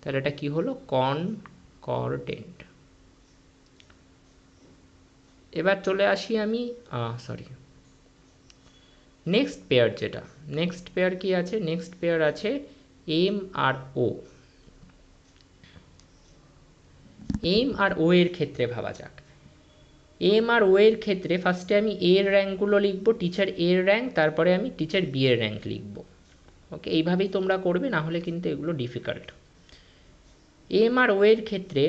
তাহলে এটা কি হলো? কনকর্ডেন্ট। এবার চলে আসি আমি নেক্সট পেয়ার, যেটা নেক্সট পেয়ার কি আছে? নেক্সট পেয়ার আছে এম আর ও। এম আর ও এর ক্ষেত্রে ভাবা যাক। এম আর ও এর ক্ষেত্রে ফার্স্টে আমি এর র্যাঙ্কগুলো লিখবো, টিচার এর র্যাঙ্ক, তারপরে আমি টিচার বি এর র্যাঙ্ক লিখবো। ওকে, এইভাবেই তোমরা করবে, না হলে কিন্তু এগুলো ডিফিকাল্ট। এম আর ও এর ক্ষেত্রে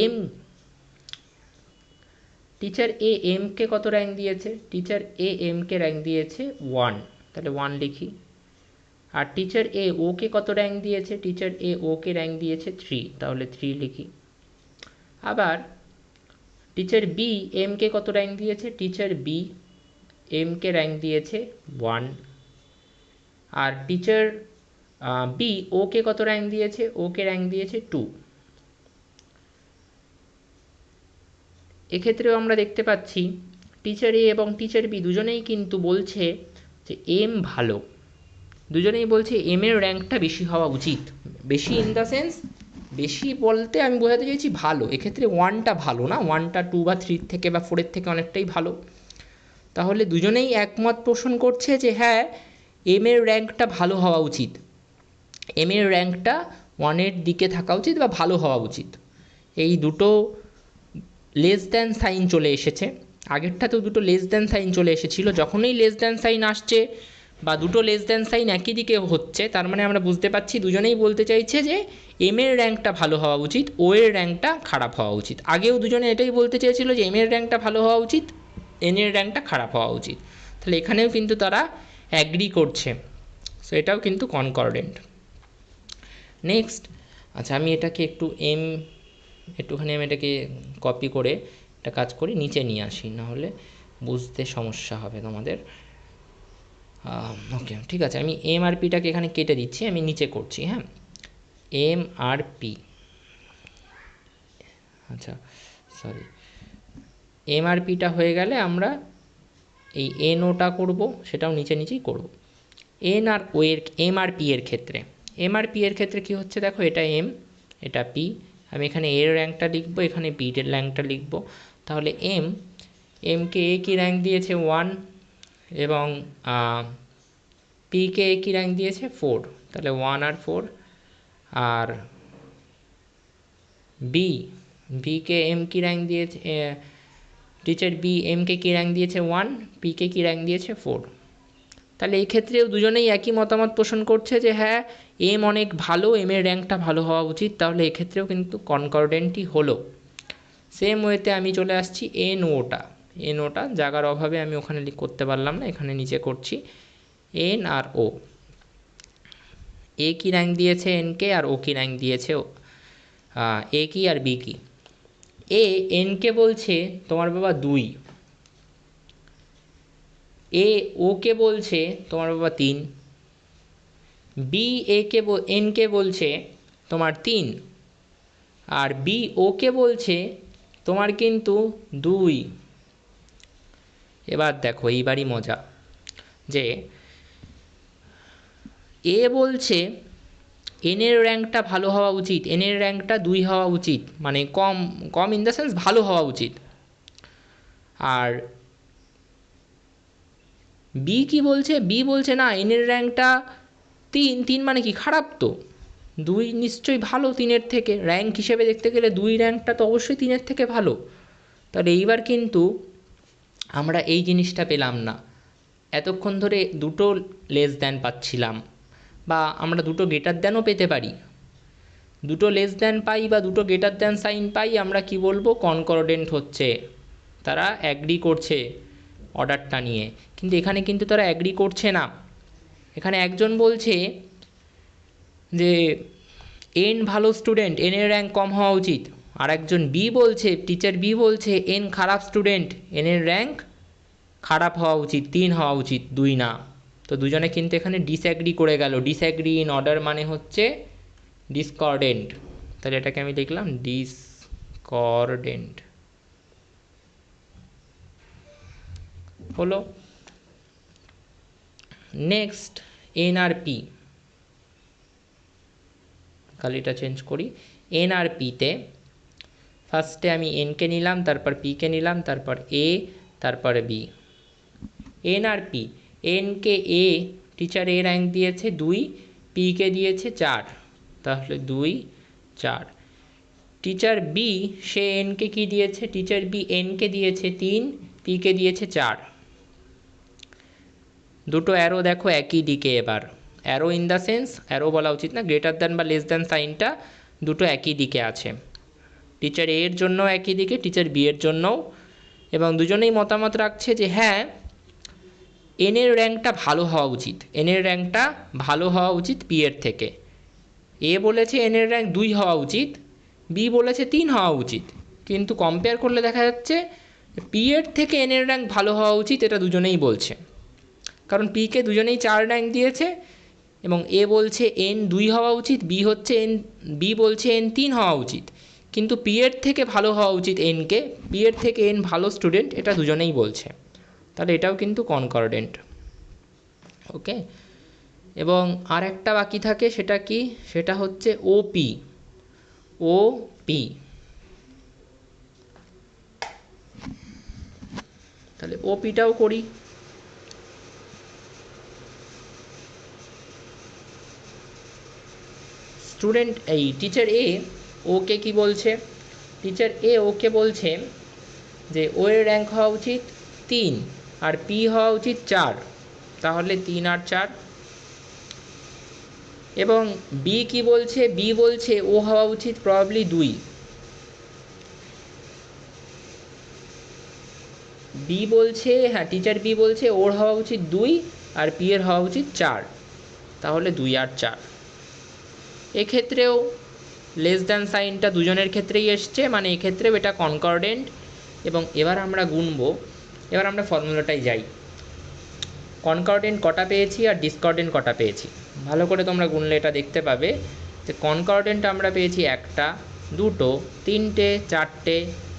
এম, টিচার এ এমকে কত র্যাঙ্ক দিয়েছে? টিচার এ এমকে র্যাঙ্ক দিয়েছে 1, তাহলে 1 লিখি। আর টিচার এ ওকে কত র্যাঙ্ক দিয়েছে? টিচার এ ওকে র্যাঙ্ক দিয়েছে 3, তাহলে 3 লিখি। আবার টিচার বি এমকে কত র্যাঙ্ক দিয়েছে? টিচার বি এমকে র্যাঙ্ক দিয়েছে 1। আর টিচার বি ওকে কত র্যাঙ্ক দিয়েছে? ওকে র্যাঙ্ক দিয়েছে 2। এক্ষেত্রেও আমরা দেখতে পাচ্ছি টিচার এ এবং টিচার বি দুজনেই কিন্তু বলছে যে এম ভালো, দুজনেই বলছে এম এর র্যাঙ্কটা বেশি হওয়া উচিত। বেশি ইন দ্য সেন্স, বেশি বলতে আমি বোঝাতে চাইছি ভালো। এক্ষেত্রে 1টা ভালো না, 1টা 2 বা 3 থেকে বা 4 থেকে অনেকটাই ভালো। তাহলে দুজনেই একমত পোষণ করছে যে হ্যাঁ, এম এর র্যাঙ্কটা ভালো হওয়া উচিত, এম এর র্যাঙ্কটা 1-এর দিকে থাকা উচিত বা ভালো হওয়া উচিত। এই দুটো লেস দ্যান সাইন চলে এসেছে। আগেরটাতেও দুটো লেস দ্যান সাইন চলে এসেছিলো। যখনই লেস দ্যান সাইন আসছে বা দুটো লেস দ্যান সাইন একই দিকে হচ্ছে, তার মানে আমরা বুঝতে পারছি দুজনেই বলতে চাইছে যে এম এর র্যাঙ্কটা ভালো হওয়া উচিত, ও এর র্যাঙ্কটা খারাপ হওয়া উচিত। আগেও দুজনে এটাই বলতে চেয়েছিল যে এম এর র্যাঙ্কটা ভালো হওয়া উচিত, এন এর র্যাঙ্কটা খারাপ হওয়া উচিত। তাহলে এখানেও কিন্তু তারা অ্যাগ্রি করছে, সো এটাও কিন্তু কনকর্ডেন্ট। নেক্সট, আচ্ছা আমি এটাকে একটুখানি আমি এটাকে কপি করে একটা কাজ করি, নিচে নিয়ে আসি, নাহলে বুঝতে সমস্যা হবে তোমাদের। ওকে, ঠিক আছে, আমি এম আর পিটাকে এখানে কেটে দিচ্ছি, আমি নিচে করছি। হ্যাঁ, এম আর পি, আচ্ছা সরি, এম আর পিটা হয়ে গেলে আমরা এই এন ওটা করবো, সেটাও নিচে নিচেই করব। এন আর ও এর, এম আর পি এর ক্ষেত্রে, এম আর পি এর ক্ষেত্রে কী হচ্ছে দেখো, এটা এম, এটা পি, আমি এখানে এর র্যাঙ্কটা লিখবো, এখানে বি এর র্যাঙ্কটা লিখবো। তাহলে এমকে এ কি র্যাঙ্ক দিয়েছে 1 এবং পিকে এ কি র্যাঙ্ক দিয়েছে 4, তাহলে 1 আর 4। আর বিকে এম কি র্যাঙ্ক দিয়েছে, টিচার বি এমকে কি র্যাঙ্ক দিয়েছে 1, পিকে কি র্যাঙ্ক দিয়েছে 4। তাহলে এই ক্ষেত্রেও দুজনেই একই মতামত পোষণ করছে যে হ্যাঁ, এম অনেক ভালো, এম এর র্যাঙ্কটা ভালো হওয়া উচিত। তাহলে এক্ষেত্রেও কিন্তু কনকর্ডেন্টই হলো। সেম ওয়েতে আমি চলে আসছি এন ওটা জায়গার অভাবে আমি ওখানে করতে পারলাম না, এখানে নিচে করছি। এন আর ও, এ কি র্যাঙ্ক দিয়েছে এনকে, আর ও কি র্যাঙ্ক দিয়েছে এ কি আর বি কি। এ এনকে বলছে তোমার বাবা 2, এ ওকে বলছে তোমার বাবা 3, বি এনকে বলছে তোমার 3, আর বি ওকে বলছে তোমার কিন্তু 2। এবার দেখো, এইবারই মজা, যে এ বলছে এন এর র্যাঙ্কটা ভালো হওয়া উচিত, এন এর র্যাঙ্কটা 2 হওয়া উচিত, মানে কম ইন দ্য সেন্স ভালো হওয়া উচিত। আর বি কি বলছে, বি বলছে না, এন এর র্যাঙ্কটা 3 মানে কি খারাপ? তো 2 নিশ্চয়ই ভালো 3-এর থেকে, র্যাঙ্ক হিসেবে দেখতে গেলে 2 র্যাঙ্কটা তো অবশ্যই 3-এর থেকে ভালো। তাহলে এইবার কিন্তু আমরা এই জিনিসটা পেলাম না, এতক্ষণ ধরে দুটো লেস দ্যান পাচ্ছিলাম, বা আমরা দুটো গ্রেটার দ্যানও পেতে পারি। দুটো লেস দ্যান পাই বা দুটো গ্রেটার দ্যান সাইন পাই, আমরা কি বলবো? কনকর্ডেন্ট হচ্ছে, তারা অ্যাগ্রি করছে অর্ডারটা নিয়ে। কিন্তু এখানে কিন্তু তারা অ্যাগ্রি করছে না। এখানে একজন বলছে যে এন ভালো স্টুডেন্ট, এনের র্যাঙ্ক কম হওয়া উচিত, আর একজন বি বলছে, টিচার বি বলছে এন খারাপ স্টুডেন্ট, এনের র্যাঙ্ক খারাপ হওয়া উচিত, 3 হওয়া উচিত, 2 না। তো দুজনে কিন্তু এখানে ডিসঅ্যাগ্রি করে গেল। ডিসঅ্যাগ্রি ইন অর্ডার মানে হচ্ছে ডিসকর্ডেন্ট। তাহলে এটাকে আমি লিখলাম ডিসকর্ডেন্ট হলো। নেক্সট এন আর পি, কালিটা চেঞ্জ করি। এন আর পিতে ফার্স্টে আমি এনকে নিলাম, তারপর পিকে নিলাম, তারপর এ, তারপর বি। এন আর পি, এনকে এ, টিচার এ র্যাঙ্ক দিয়েছে 2, পিকে দিয়েছে 4, তাহলে 2, 4। টিচার বি, সে এনকে কি দিয়েছে? টিচার বি এনকে দিয়েছে 3, পিকে দিয়েছে 4। দুটো অ্যারো দেখো একই দিকে। এবার arrow in the sense, arrow বলা উচিত না, গ্রেটার দ্যান বা লেস দ্যান সাইনটা দুটো একই দিকে আছে। টিচার এ এর জন্য একই দিকে, টিচার বি এর জন্যও। এবং দুজনেই মতামত রাখছে যে হ্যাঁ, এনের র্যাঙ্কটা ভালো হওয়া উচিত, এনের র্যাঙ্কটা ভালো হওয়া উচিত পি এর থেকে। এ বলেছে এনের র্যাঙ্ক 2 হওয়া উচিত, বি বলেছে 3 হওয়া উচিত। কিন্তু কম্পেয়ার করলে দেখা যাচ্ছে পি এর থেকে এনের র্যাঙ্ক ভালো হওয়া উচিত, এটা দুজনেই বলছে। কারণ পিকে দুজনেই 4 র্যাঙ্ক দিয়েছে, এবং এ বলছে এন 2 হওয়া উচিত, বি বলছে এন 3 হওয়া উচিত। কিন্তু পি এর থেকে ভালো হওয়া উচিত এনকে, পি এর থেকে এন ভালো স্টুডেন্ট, এটা দুজনেই বলছে। তাহলে এটাও কিন্তু কনকর্ডেন্ট। ওকে, এবং আর একটা বাকি থাকে, সেটা কি? সেটা হচ্ছে ওপি। ওপি, তাহলে ওপিটাও করি। স্টুডেন্ট এই টিচার এ ওকে কি বলছে? টিচার এ ওকে বলছে যে ও এর র্যাঙ্ক হওয়া উচিত 3 আর পি হওয়া উচিত 4, তাহলে 3 আর 4। এবং বি কি বলছে? বি বলছে ও হওয়া উচিত প্রবাবলি 2। বি বলছে, হ্যাঁ টিচার বি বলছে ওর হওয়া উচিত 2 আর পি এর হওয়া উচিত 4, তাহলে 2 আর 4। এক্ষেত্রেও লেস দ্যান সাইনটা দুজনের ক্ষেত্রেই এসছে, মানে এক্ষেত্রেও এটা কনকর্ডেন্ট। এবং এবার আমরা গুনবো, এবার আমরা ফর্মুলাটাই যাই। কনকর্ডেন্ট কটা পেয়েছি আর ডিসকর্ডেন্ট কটা পেয়েছি, ভালো করে তোমরা গুনলে এটা দেখতে পাবে যে কনকর্ডেন্ট আমরা পেয়েছি 1টা, 2টো, 3টে, 4টে,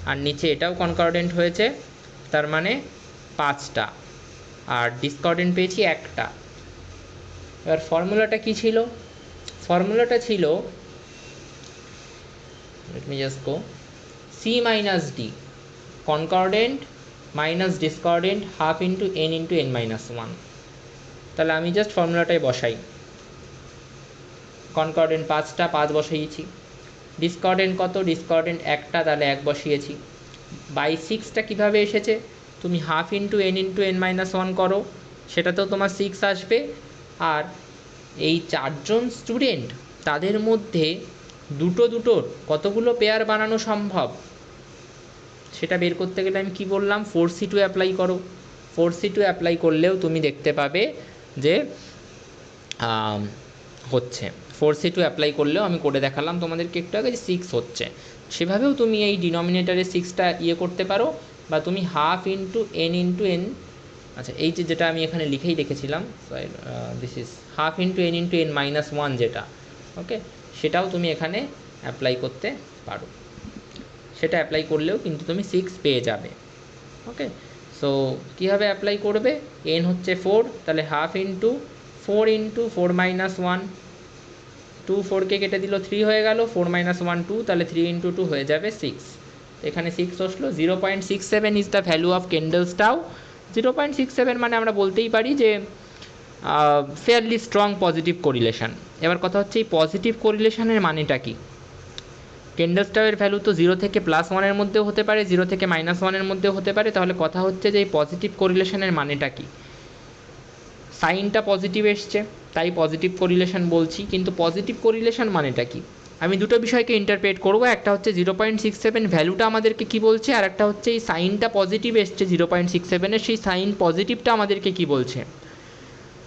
আর নিচে এটাও কনকর্ডেন্ট হয়েছে, তার মানে 5টা। আর ডিসকর্ডেন্ট পেয়েছি 1টা। এবার ফর্মুলাটা কি ছিল? ফর্মুলাটা ছিল, let me just go, c minus d, concordant minus discordant half into n into n minus 1। তাহলে আমি জাস্ট ফর্মুলাটাই বসাই। কনকর্ডেন্ট 5টা, 5 বসিয়েছি। ডিসকর্ডেন্ট কত? ডিসকর্ডেন্ট 1টা, তাহলে 1 বসিয়েছি। বাই 6টা কীভাবে এসেছে? তুমি হাফ ইন্টু n মাইনাস 1 করো, সেটাতেও তোমার 6 আসবে। আর এই 4জন স্টুডেন্ট, তাদের মধ্যে দুটোর কতগুলো পেয়ার বানানো সম্ভব সেটা বের করতে গেলে আমি কি বললাম? 4c2 অ্যাপ্লাই করো। 4c2 অ্যাপ্লাই করলেও তুমি দেখতে পাবে যে হচ্ছে 4c2 অ্যাপ্লাই করলেও, আমি করে দেখালাম তোমাদেরকে একটু আগে, যে 6 হচ্ছে। সেভাবেও তুমি এই ডিনোমিনেটারে 6টা ইয়ে করতে পারো, বা তুমি হাফ ইন্টু n, আচ্ছা এই যেটা আমি এখানে লিখেই রেখেছিলাম, this is half into n minus 1 যেটা, ওকে, সেটাও তুমি এখানে অ্যাপ্লাই করতে পারো। সেটা অ্যাপ্লাই করলেও কিন্তু তুমি 6 পেয়ে যাবে। ওকে, সো কীভাবে অ্যাপ্লাই করবে? n হচ্ছে 4, তাহলে হাফ ইন্টু 4 মাইনাস 1, 2 4কে কেটে দিল, 3 হয়ে গেল, 4 মাইনাস 1 2, তাহলে 3 ইন্টু 2 হয়ে যাবে 6। এখানে 6 আসলো। 0.67 is the value of Kendall's tau. 0.67 মানে আমরা বলতেই পারি যে ফেয়ারলি স্ট্রং পজিটিভ কোরিলেশন। এবার কথা হচ্ছে এই পজিটিভ কোরিলেশনের মানেটা কি? কেন্ডেলস টাউয়ের ভ্যালু তো 0 থেকে +1 মধ্যেও হতে পারে, 0 থেকে -1 মধ্যেও হতে পারে। তাহলে কথা হচ্ছে যে এই পজিটিভ কোরিলেশনের মানেটা কি? সাইনটা পজিটিভ এসছে তাই পজিটিভ কোরিলেশন বলছি, কিন্তু পজিটিভ কোরিলেশন মানেটা কি? আমি দুটো বিষয়কে ইন্টারপ্রেট করব, একটা হচ্ছে 0.67 ভ্যালুটা আমাদেরকে কি বলছে, আর একটা হচ্ছে এই সাইনটা পজিটিভ এসছে 0.67-এর, সেই সাইন পজিটিভটা আমাদেরকে কি বলছে।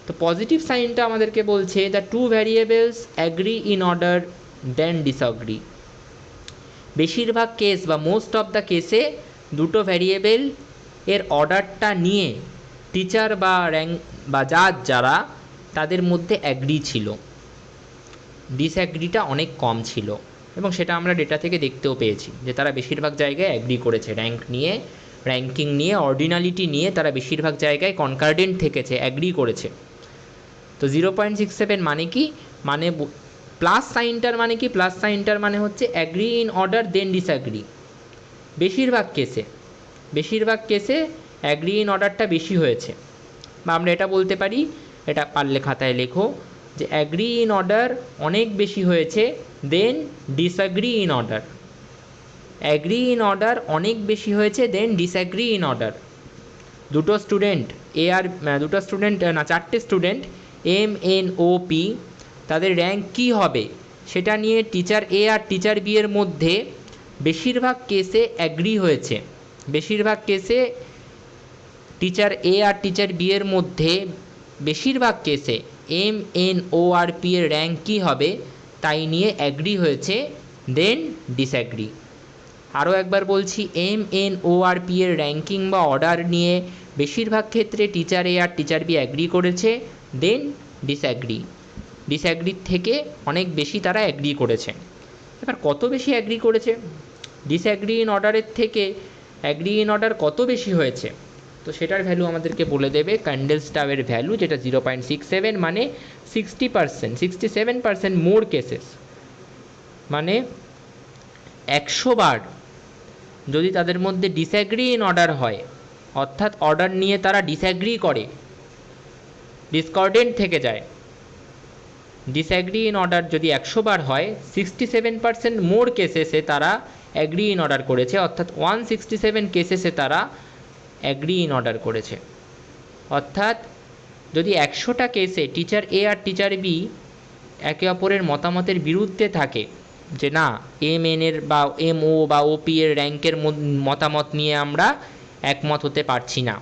তো পজিটিভ সাইনটা আমাদেরকে বলছে the two variables agree in order then disagree. বেশিরভাগ কেস বা মোস্ট অফ দ্য কেসে দুটো ভ্যারিয়েবল এর অর্ডারটা নিয়ে টিচার বা র্যাঙ্ক বা জাজ যারা তাদের মধ্যে অ্যাগ্রি ছিল, ডিসঅ্যাগ্রিটা অনেক কম ছিল, এবং সেটা আমরা ডেটা থেকে দেখতেও পেয়েছি যে তারা বেশিরভাগ জায়গায় অ্যাগ্রি করেছে, র্যাঙ্ক নিয়ে, র্যাঙ্কিং নিয়ে, অর্ডিনালিটি নিয়ে তারা বেশিরভাগ জায়গায় কনকার্ডেন্ট থেকেছে, অ্যাগ্রি করেছে। তো 0.67 মানে কি, মানে প্লাস সাইনটার মানে কি, প্লাস সাইনটার মানে হচ্ছে agree in order then disagree. বেশিরভাগ কেসে অ্যাগ্রি ইন অর্ডারটা বেশি হয়েছে, বা আমরা এটা বলতে পারি, এটা পারলে খাতায় লেখো, যে অ্যাগ্রি ইন অর্ডার অনেক বেশি হয়েছে than disagree in order. Agree in order অনেক বেশি হয়েছে দেন ডিসঅ্যাগ্রি ইন অর্ডার। দুটো স্টুডেন্ট চারটে student M N O P, তাদের র্যাঙ্ক কী হবে সেটা নিয়ে টিচার এ আর টিচার বি এর মধ্যে বেশিরভাগ কেসে অ্যাগ্রি হয়েছে। বেশিরভাগ কেসে টিচার এ আর টিচার বি এর মধ্যে বেশিরভাগ কেসে এম এন ও আর পি এর র্যাঙ্ক কী হবে তাই নিয়ে অ্যাগ্রি হয়েছে দেন ডিসঅ্যাগ্রি। আরও একবার বলছি, এম এন ও আর পি এর র্যাঙ্কিং বা অর্ডার নিয়ে বেশিরভাগ ক্ষেত্রে টিচার এ আর টিচার বি অ্যাগ্রি করেছে দেন ডিসঅ্যাগ্রি। ডিসঅ্যাগ্রির থেকে অনেক বেশি তারা অ্যাগ্রি করেছে। এবার কত বেশি অ্যাগ্রি করেছে, ডিসঅ্যাগ্রি ইন অর্ডারের থেকে অ্যাগ্রি ইন অর্ডার কত বেশি হয়েছে, তো সেটার ভ্যালু আমাদেরকে বলে দেবে ক্যান্ডেলস্টাউয়ের ভ্যালু, যেটা 0.67 মানে 67% মোর কেসেস, মানে 100 বার যদি তাদের মধ্যে ডিসঅ্যাগ্রি ইন অর্ডার হয়, অর্থাৎ অর্ডার নিয়ে তারা ডিসঅ্যাগ্রি করে, ডিসকর্ডেন্ট থেকে যায়, ডিসঅ্যাগ্রি ইন অর্ডার যদি 100 বার হয়, 67% মোর কেসেসে তারা অ্যাগ্রি ইন অর্ডার করেছে, অর্থাৎ 167 কেসেসে তারা অ্যাগ্রি ইন অর্ডার করেছে। অর্থাৎ যদি 100টা কেসে টিচার এ আর টিচার বি একে অপরের মতামতের বিরুদ্ধে থাকে, যে না এম এন এর বা এম ও বা ওপি এর র্যাঙ্কের মতামত নিয়ে আমরা একমত হতে পারছি না,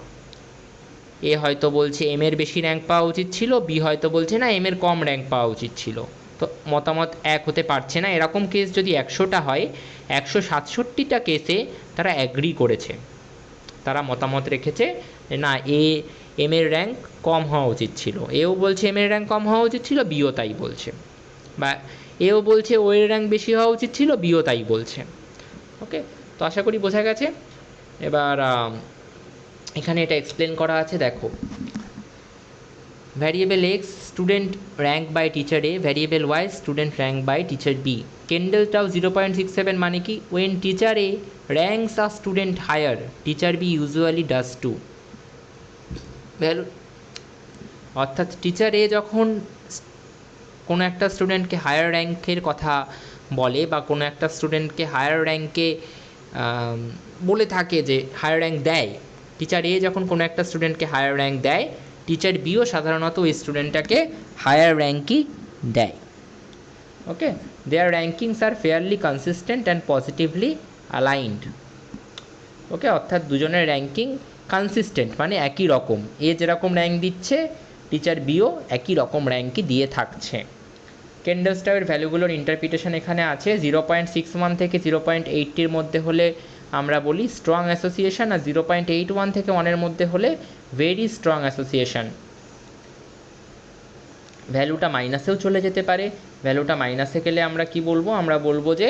এ হয়তো বলছে এম এর বেশি র্যাঙ্ক পাওয়া উচিত ছিল, বি হয়তো বলছে না এম এর কম র্যাঙ্ক পাওয়া উচিত ছিল, তো মতামত এক হতে পারছে না, এরকম কেস যদি 100টা হয়, 167টা কেসে তারা অ্যাগ্রি করেছে, তারা মতামত রেখেছে যে না এম এর র্যাঙ্ক কম হওয়া উচিত ছিল, এও বলছে এম এর র্যাঙ্ক কম হওয়া উচিত ছিল, বিও তাই বলছে, বা এও বলছে ও এর র্যাঙ্ক বেশি হওয়া উচিত ছিল, বিও তাই বলছে। ওকে, তো আশা করি বোঝা গেছে। এবার এখানে এটা এক্সপ্লেন করা আছে, দেখো, variable x student rank by teacher A, variable y student rank by teacher B. Kendall tau 0.67 মানে কি, when teacher A ranks a student higher, teacher B usually does too. Value অর্থাৎ টিচার এ যখন কোনো একটা স্টুডেন্টকে হায়ার র্যাঙ্কের কথা বলে, বা কোনো একটা স্টুডেন্টকে হায়ার র্যাঙ্কে বলে থাকে, যে হায়ার র্যাঙ্ক দেয়, টিচার এ যখন কোনো একটা স্টুডেন্টকে হায়ার র্যাঙ্ক দেয়, টিচার বিও সাধারণত ওই স্টুডেন্টটাকে হায়ার র্যাঙ্কই দেয়। Okay, their rankings are fairly consistent and positively aligned. Okay, অর্থাৎ দুজনের র্যাঙ্কিং কনসিস্টেন্ট মানে একই রকম, এ যেরকম র্যাঙ্ক দিচ্ছে টিচার বিও একই রকম র্যাঙ্কই দিয়ে থাকছে। কেন্ডেলস্টাউয়ের ভ্যালুগুলোর ইন্টারপ্রিটেশন এখানে আছে। 0.61 থেকে 0.80-র মধ্যে হলে আমরা বলি স্ট্রং অ্যাসোসিয়েশন, আর 0.81 থেকে 1-এর মধ্যে হলে ভেরি স্ট্রং অ্যাসোসিয়েশন। ভ্যালুটা মাইনাসেও চলে যেতে পারে, ভ্যালুটা মাইনাসে গেলে আমরা কি বলবো, আমরা বলবো যে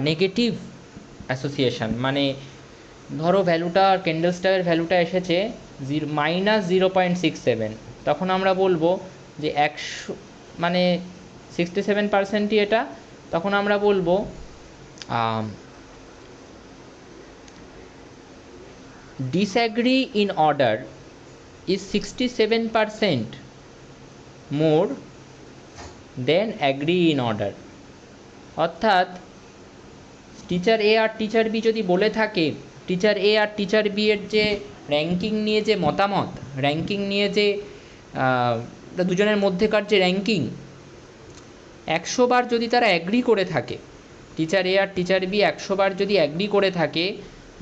নেগেটিভ অ্যাসোসিয়েশন, মানে ধরো ভ্যালুটা কেন্ডেলস্টাউয়ের ভ্যালুটা এসেছে -0.67, তখন আমরা বলবো যে 100 মানে 67%ই এটা, তখন আমরা বলবো disagree in order is 67% more than agree in order। অর্থাৎ টিচার এ আর টিচার বি যদি বলে থাকে, টিচার এ আর টিচার বি এর যে র্যাঙ্কিং নিয়ে যে মতামত, র্যাঙ্কিং নিয়ে যে দুজনের মধ্যেকার যে র্যাঙ্কিং 100 বার যদি তারা অ্যাগ্রি করে থাকে, টিচার এ আর টিচার বি 100 বার যদি অ্যাগ্রি করে থাকে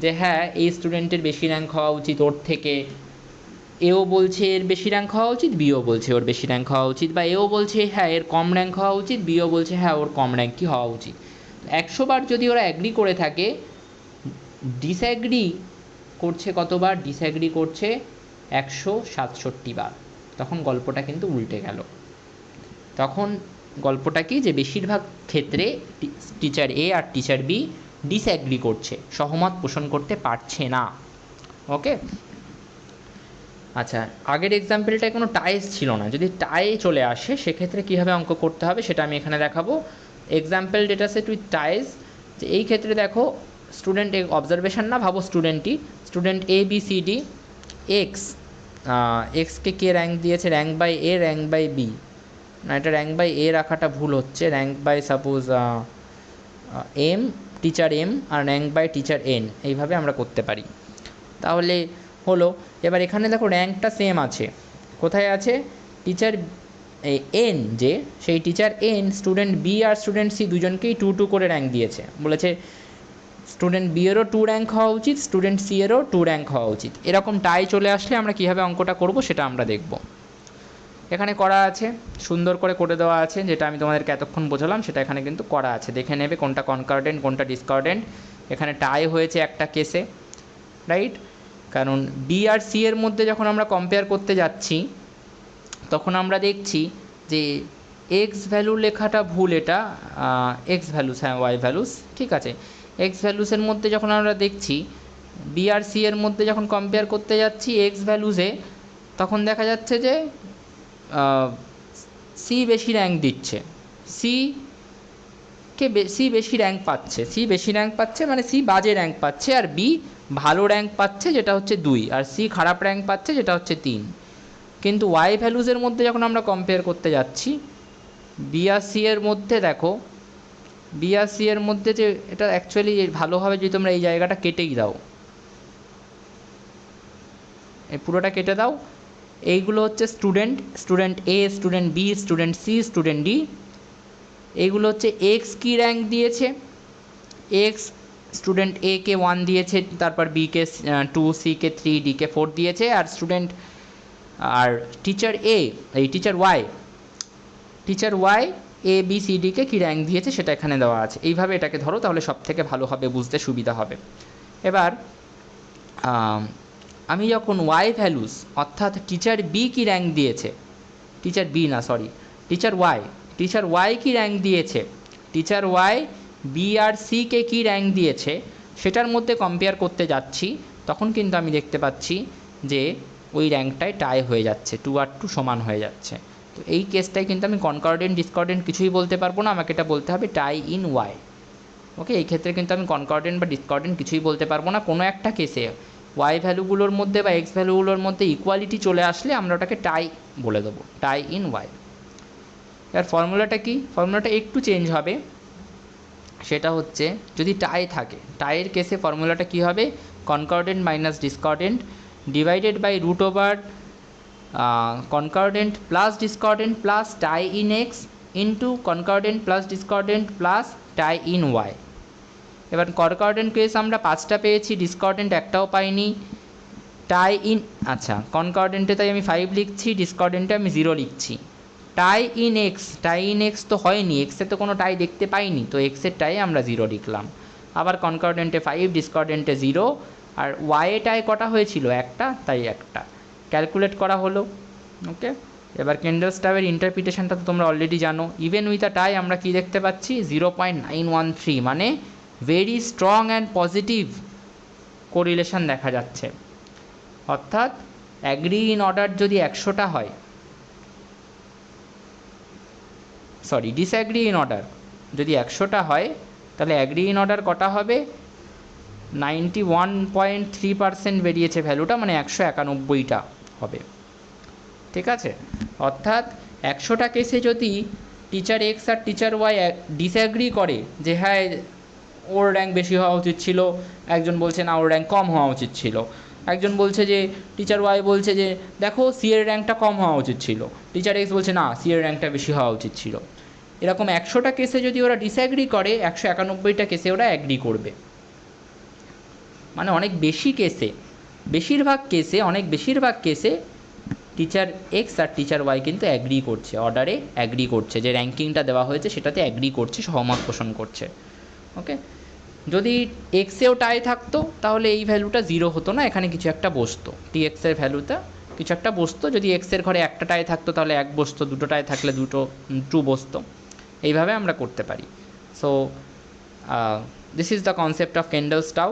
যে হ্যাঁ এই স্টুডেন্টের বেশি র্যাঙ্ক হওয়া উচিত ওর থেকে, এও বলছে এর বেশি র্যাঙ্ক হওয়া উচিত, বিও বলছে ওর বেশি র্যাঙ্ক হওয়া উচিত, বা এও বলছে হ্যাঁ এর কম র্যাঙ্ক হওয়া উচিত, বিও বলছে হ্যাঁ ওর কম র্যাঙ্কই হওয়া উচিত, 100 বার যদি ওরা অ্যাগ্রি করে থাকে, ডিসঅ্যাগ্রি করছে কতবার? ডিসঅ্যাগ্রি করছে 167 বার। তখন গল্পটা কিন্তু উল্টে গেল। তখন গল্পটা কি, যে বেশিরভাগ ক্ষেত্রে টিচার এ আর টিচার বি ডিসঅ্যাগ্রি করছে, সহমত পোষণ করতে পারছে না। ওকে, আচ্ছা, আগের এক্সাম্পলটায় কোনো টাইস ছিল না, যদি টাই চলে আসে সেক্ষেত্রে কীভাবে অঙ্ক করতে হবে সেটা আমি এখানে দেখাবো। Example data set with ties, যে এই ক্ষেত্রে দেখো স্টুডেন্ট অবজারভেশন না, ভাবো স্টুডেন্টই, student A B C D, এক্সকে কে র্যাঙ্ক দিয়েছে? Rank by A, rank by B, না এটা র্যাঙ্ক বাই এ রাখাটা ভুল হচ্ছে, rank by suppose M, teacher M, আর র্যাঙ্ক বাই টিচার এন, এইভাবে আমরা করতে পারি। তাহলে হলো, এবার এখানে দেখো র্যাঙ্কটা সেম আছে, কোথায় আছে? টিচার এন, যে সেই টিচার এন স্টুডেন্ট বি আর স্টুডেন্ট সি দুজনকেই 2 করে র্যাঙ্ক দিয়েছে, বলেছে স্টুডেন্ট বি এরও 2 র্যাঙ্ক হওয়া উচিত, স্টুডেন্ট সি এরও 2 র্যাঙ্ক হওয়া উচিত। এরকম টাই চলে আসলে আমরা কীভাবে অঙ্কটা করব সেটা আমরা দেখব। এখানে করা আছে, সুন্দর করে করে দেওয়া আছে, যেটা আমি তোমাদেরকে এতক্ষণ বোঝালাম সেটা এখানে কিন্তু করা আছে, দেখে নেবে কোনটা কনকর্ডেন্ট কোনটা ডিসকর্ডেন্ট। এখানে টাই হয়েছে একটা কেসে, রাইট, কারণ বি আর সি এর মধ্যে যখন আমরা কম্পেয়ার করতে যাচ্ছি তখন আমরা দেখছি যে এক্স ভ্যালু লেখাটা ভুল, এটা এক্স ভ্যালুস, হ্যাঁ ওয়াই ভ্যালুস, ঠিক আছে, এক্স ভ্যালুসের মধ্যে যখন আমরা দেখছি বি আর সি এর মধ্যে যখন কম্পেয়ার করতে যাচ্ছি এক্স ভ্যালুসে, তখন দেখা যাচ্ছে যে সি বেশি র্যাঙ্ক দিচ্ছে, সি বেশি র্যাঙ্ক পাচ্ছে, সি বেশি র্যাঙ্ক পাচ্ছে মানে সি বাজে র্যাঙ্ক পাচ্ছে, আর বি ভালো র্যাঙ্ক পাচ্ছে যেটা হচ্ছে 2, আর সি খারাপ র্যাঙ্ক পাচ্ছে যেটা হচ্ছে 3। কিন্তু ওয়াই ভ্যালুসের মধ্যে যখন আমরা কম্পেয়ার করতে যাচ্ছি বি আর সি এর মধ্যে, দেখো বি আর সি এর মধ্যে যে এটা অ্যাকচুয়ালি ভালোভাবে যদি তোমরা এই জায়গাটা কেটেই দাও, এই পুরোটা কেটে দাও, এইগুলো হচ্ছে student A, student B, student C, student D, এইগুলো হচ্ছে এক্স কি র্যাঙ্ক দিয়েছে, এক্স স্টুডেন্ট এ কে 1 দিয়েছে, তারপর বি কে 2, সি কে 3, ডি কে 4 দিয়েছে, আর টিচার এ, এই teacher Y A B C decay key rank দিয়েছে সেটা এখানে দেওয়া আছে। এইভাবে এটাকে ধরো, তাহলে সব থেকে ভালো হবে, বুঝতে সুবিধা হবে। এবার আমি যখন ওয়াই ভ্যালুস অর্থাৎ টিচার বি কী র্যাঙ্ক দিয়েছে, টিচার ওয়াই কী র্যাঙ্ক দিয়েছে, টিচার ওয়াই বি আর সিকে কী র্যাঙ্ক দিয়েছে সেটার মধ্যে কম্পেয়ার করতে যাচ্ছি, তখন কিন্তু আমি দেখতে পাচ্ছি যে ওই র্যাঙ্কটায় টাই হয়ে যাচ্ছে, 2 আর 2 সমান হয়ে যাচ্ছে। তো এই কেসটায় কিন্তু আমি কনকর্ডেন্ট ডিসকর্ডেন্ট কিছুই বলতে পারবো না, আমাকে এটা বলতে হবে টাই ইন ওয়াই। ওকে, এই ক্ষেত্রে কিন্তু আমি কনকর্ডেন্ট বা ডিসকর্ডেন্ট কিছুই বলতে পারবো না। কোনো একটা কেসে ওয়াই ভ্যালুগুলোর মধ্যে বা এক্স ভ্যালুগুলোর মধ্যে ইকুয়ালিটি চলে আসলে আমরা ওটাকে টাই বলে দেবো, টাই ইন ওয়াই। এর ফর্মুলাটা কি? ফর্মুলাটা একটু চেঞ্জ হবে, সেটা হচ্ছে যদি টাই থাকে, টাইয়ের কেসে ফর্মুলাটা কী হবে? Concordant minus discordant divided by root over concordant plus discordant plus tie in x into concordant plus discordant plus tie in y. এবার কনকর্ডেন্ট কেস আমরা 5টা পেয়েছি, ডিসকর্ডেন্ট একটাও পাইনি। টাই ইন, আচ্ছা কনকর্ডেন্টে তাই আমি 5 লিখছি, ডিসকর্ডেন্টে আমি 0 লিখছি। টাই ইন এক্স তো হয়নি, এক্সে তো কোনো টাই দেখতে পাইনি, তো এক্সের টাই আমরা 0 লিখলাম। আবার কনকর্ডেন্টে 5, ডিসকর্ডেন্টে 0, আর ওয়াইয়ে টাই কটা হয়েছিল? একটা, তাই একটা ক্যালকুলেট করা হলো। ওকে, এবার কেন্ডেল স্টাবের ইন্টারপ্রিটেশনটা তো তোমরা অলরেডি জানো। ইভেন উইথ আ টাই আমরা কি দেখতে পাচ্ছি? 0.913, মানে very strong and positive correlation দেখা যাচ্ছে। অর্থাৎ অ্যাগ্রি ইন অর্ডার যদি 100টা হয়, ডিসঅ্যাগ্রি ইন অর্ডার যদি 100টা হয়, তাহলে অ্যাগ্রি ইন অর্ডার কটা হবে? 91.3% বেরিয়েছে ভ্যালুটা, মানে 191টা হবে। ঠিক আছে, অর্থাৎ 100টা কেসে যদি টিচার এক্স আর টিচার ওয়াই ডিসঅ্যাগ্রি করে যে হ্যাঁ ওর র্যাঙ্ক বেশি হওয়া উচিত ছিল, একজন বলছে না ওর র্যাঙ্ক কম হওয়া উচিত ছিল, একজন বলছে যে টিচার ওয়াই বলছে যে দেখো সি এর র্যাঙ্কটা কম হওয়া উচিত ছিল, টিচার এক্স বলছে না সি এর র্যাঙ্কটা বেশি হওয়া উচিত ছিল। এরকম 100টা কেসে যদি ওরা ডিসঅ্যাগ্রি করে, 191টা কেসে ওরা অ্যাগ্রি করবে। মানে অনেক বেশি কেসে, অনেক বেশিরভাগ কেসে টিচার এক্স আর টিচার ওয়াই কিন্তু অ্যাগ্রি করছে, অর্ডারে অ্যাগ্রি করছে, যে র্যাঙ্কিংটা দেওয়া হয়েছে সেটাতে অ্যাগ্রি করছে, সহমত পোষণ করছে। ওকে, যদি এক্সেও টাই থাকতো তাহলে এই ভ্যালুটা 0 হতো না, এখানে কিছু একটা বসতো, টি এক্সের ভ্যালুটা কিছু একটা বসতো। যদি এক্সের ঘরে একটা টাই থাকতো তাহলে 1 বসতো, দুটো টাই থাকলে দুটো ট্রু বসতো। এইভাবে আমরা করতে পারি। So this is the concept of Kendall's tau.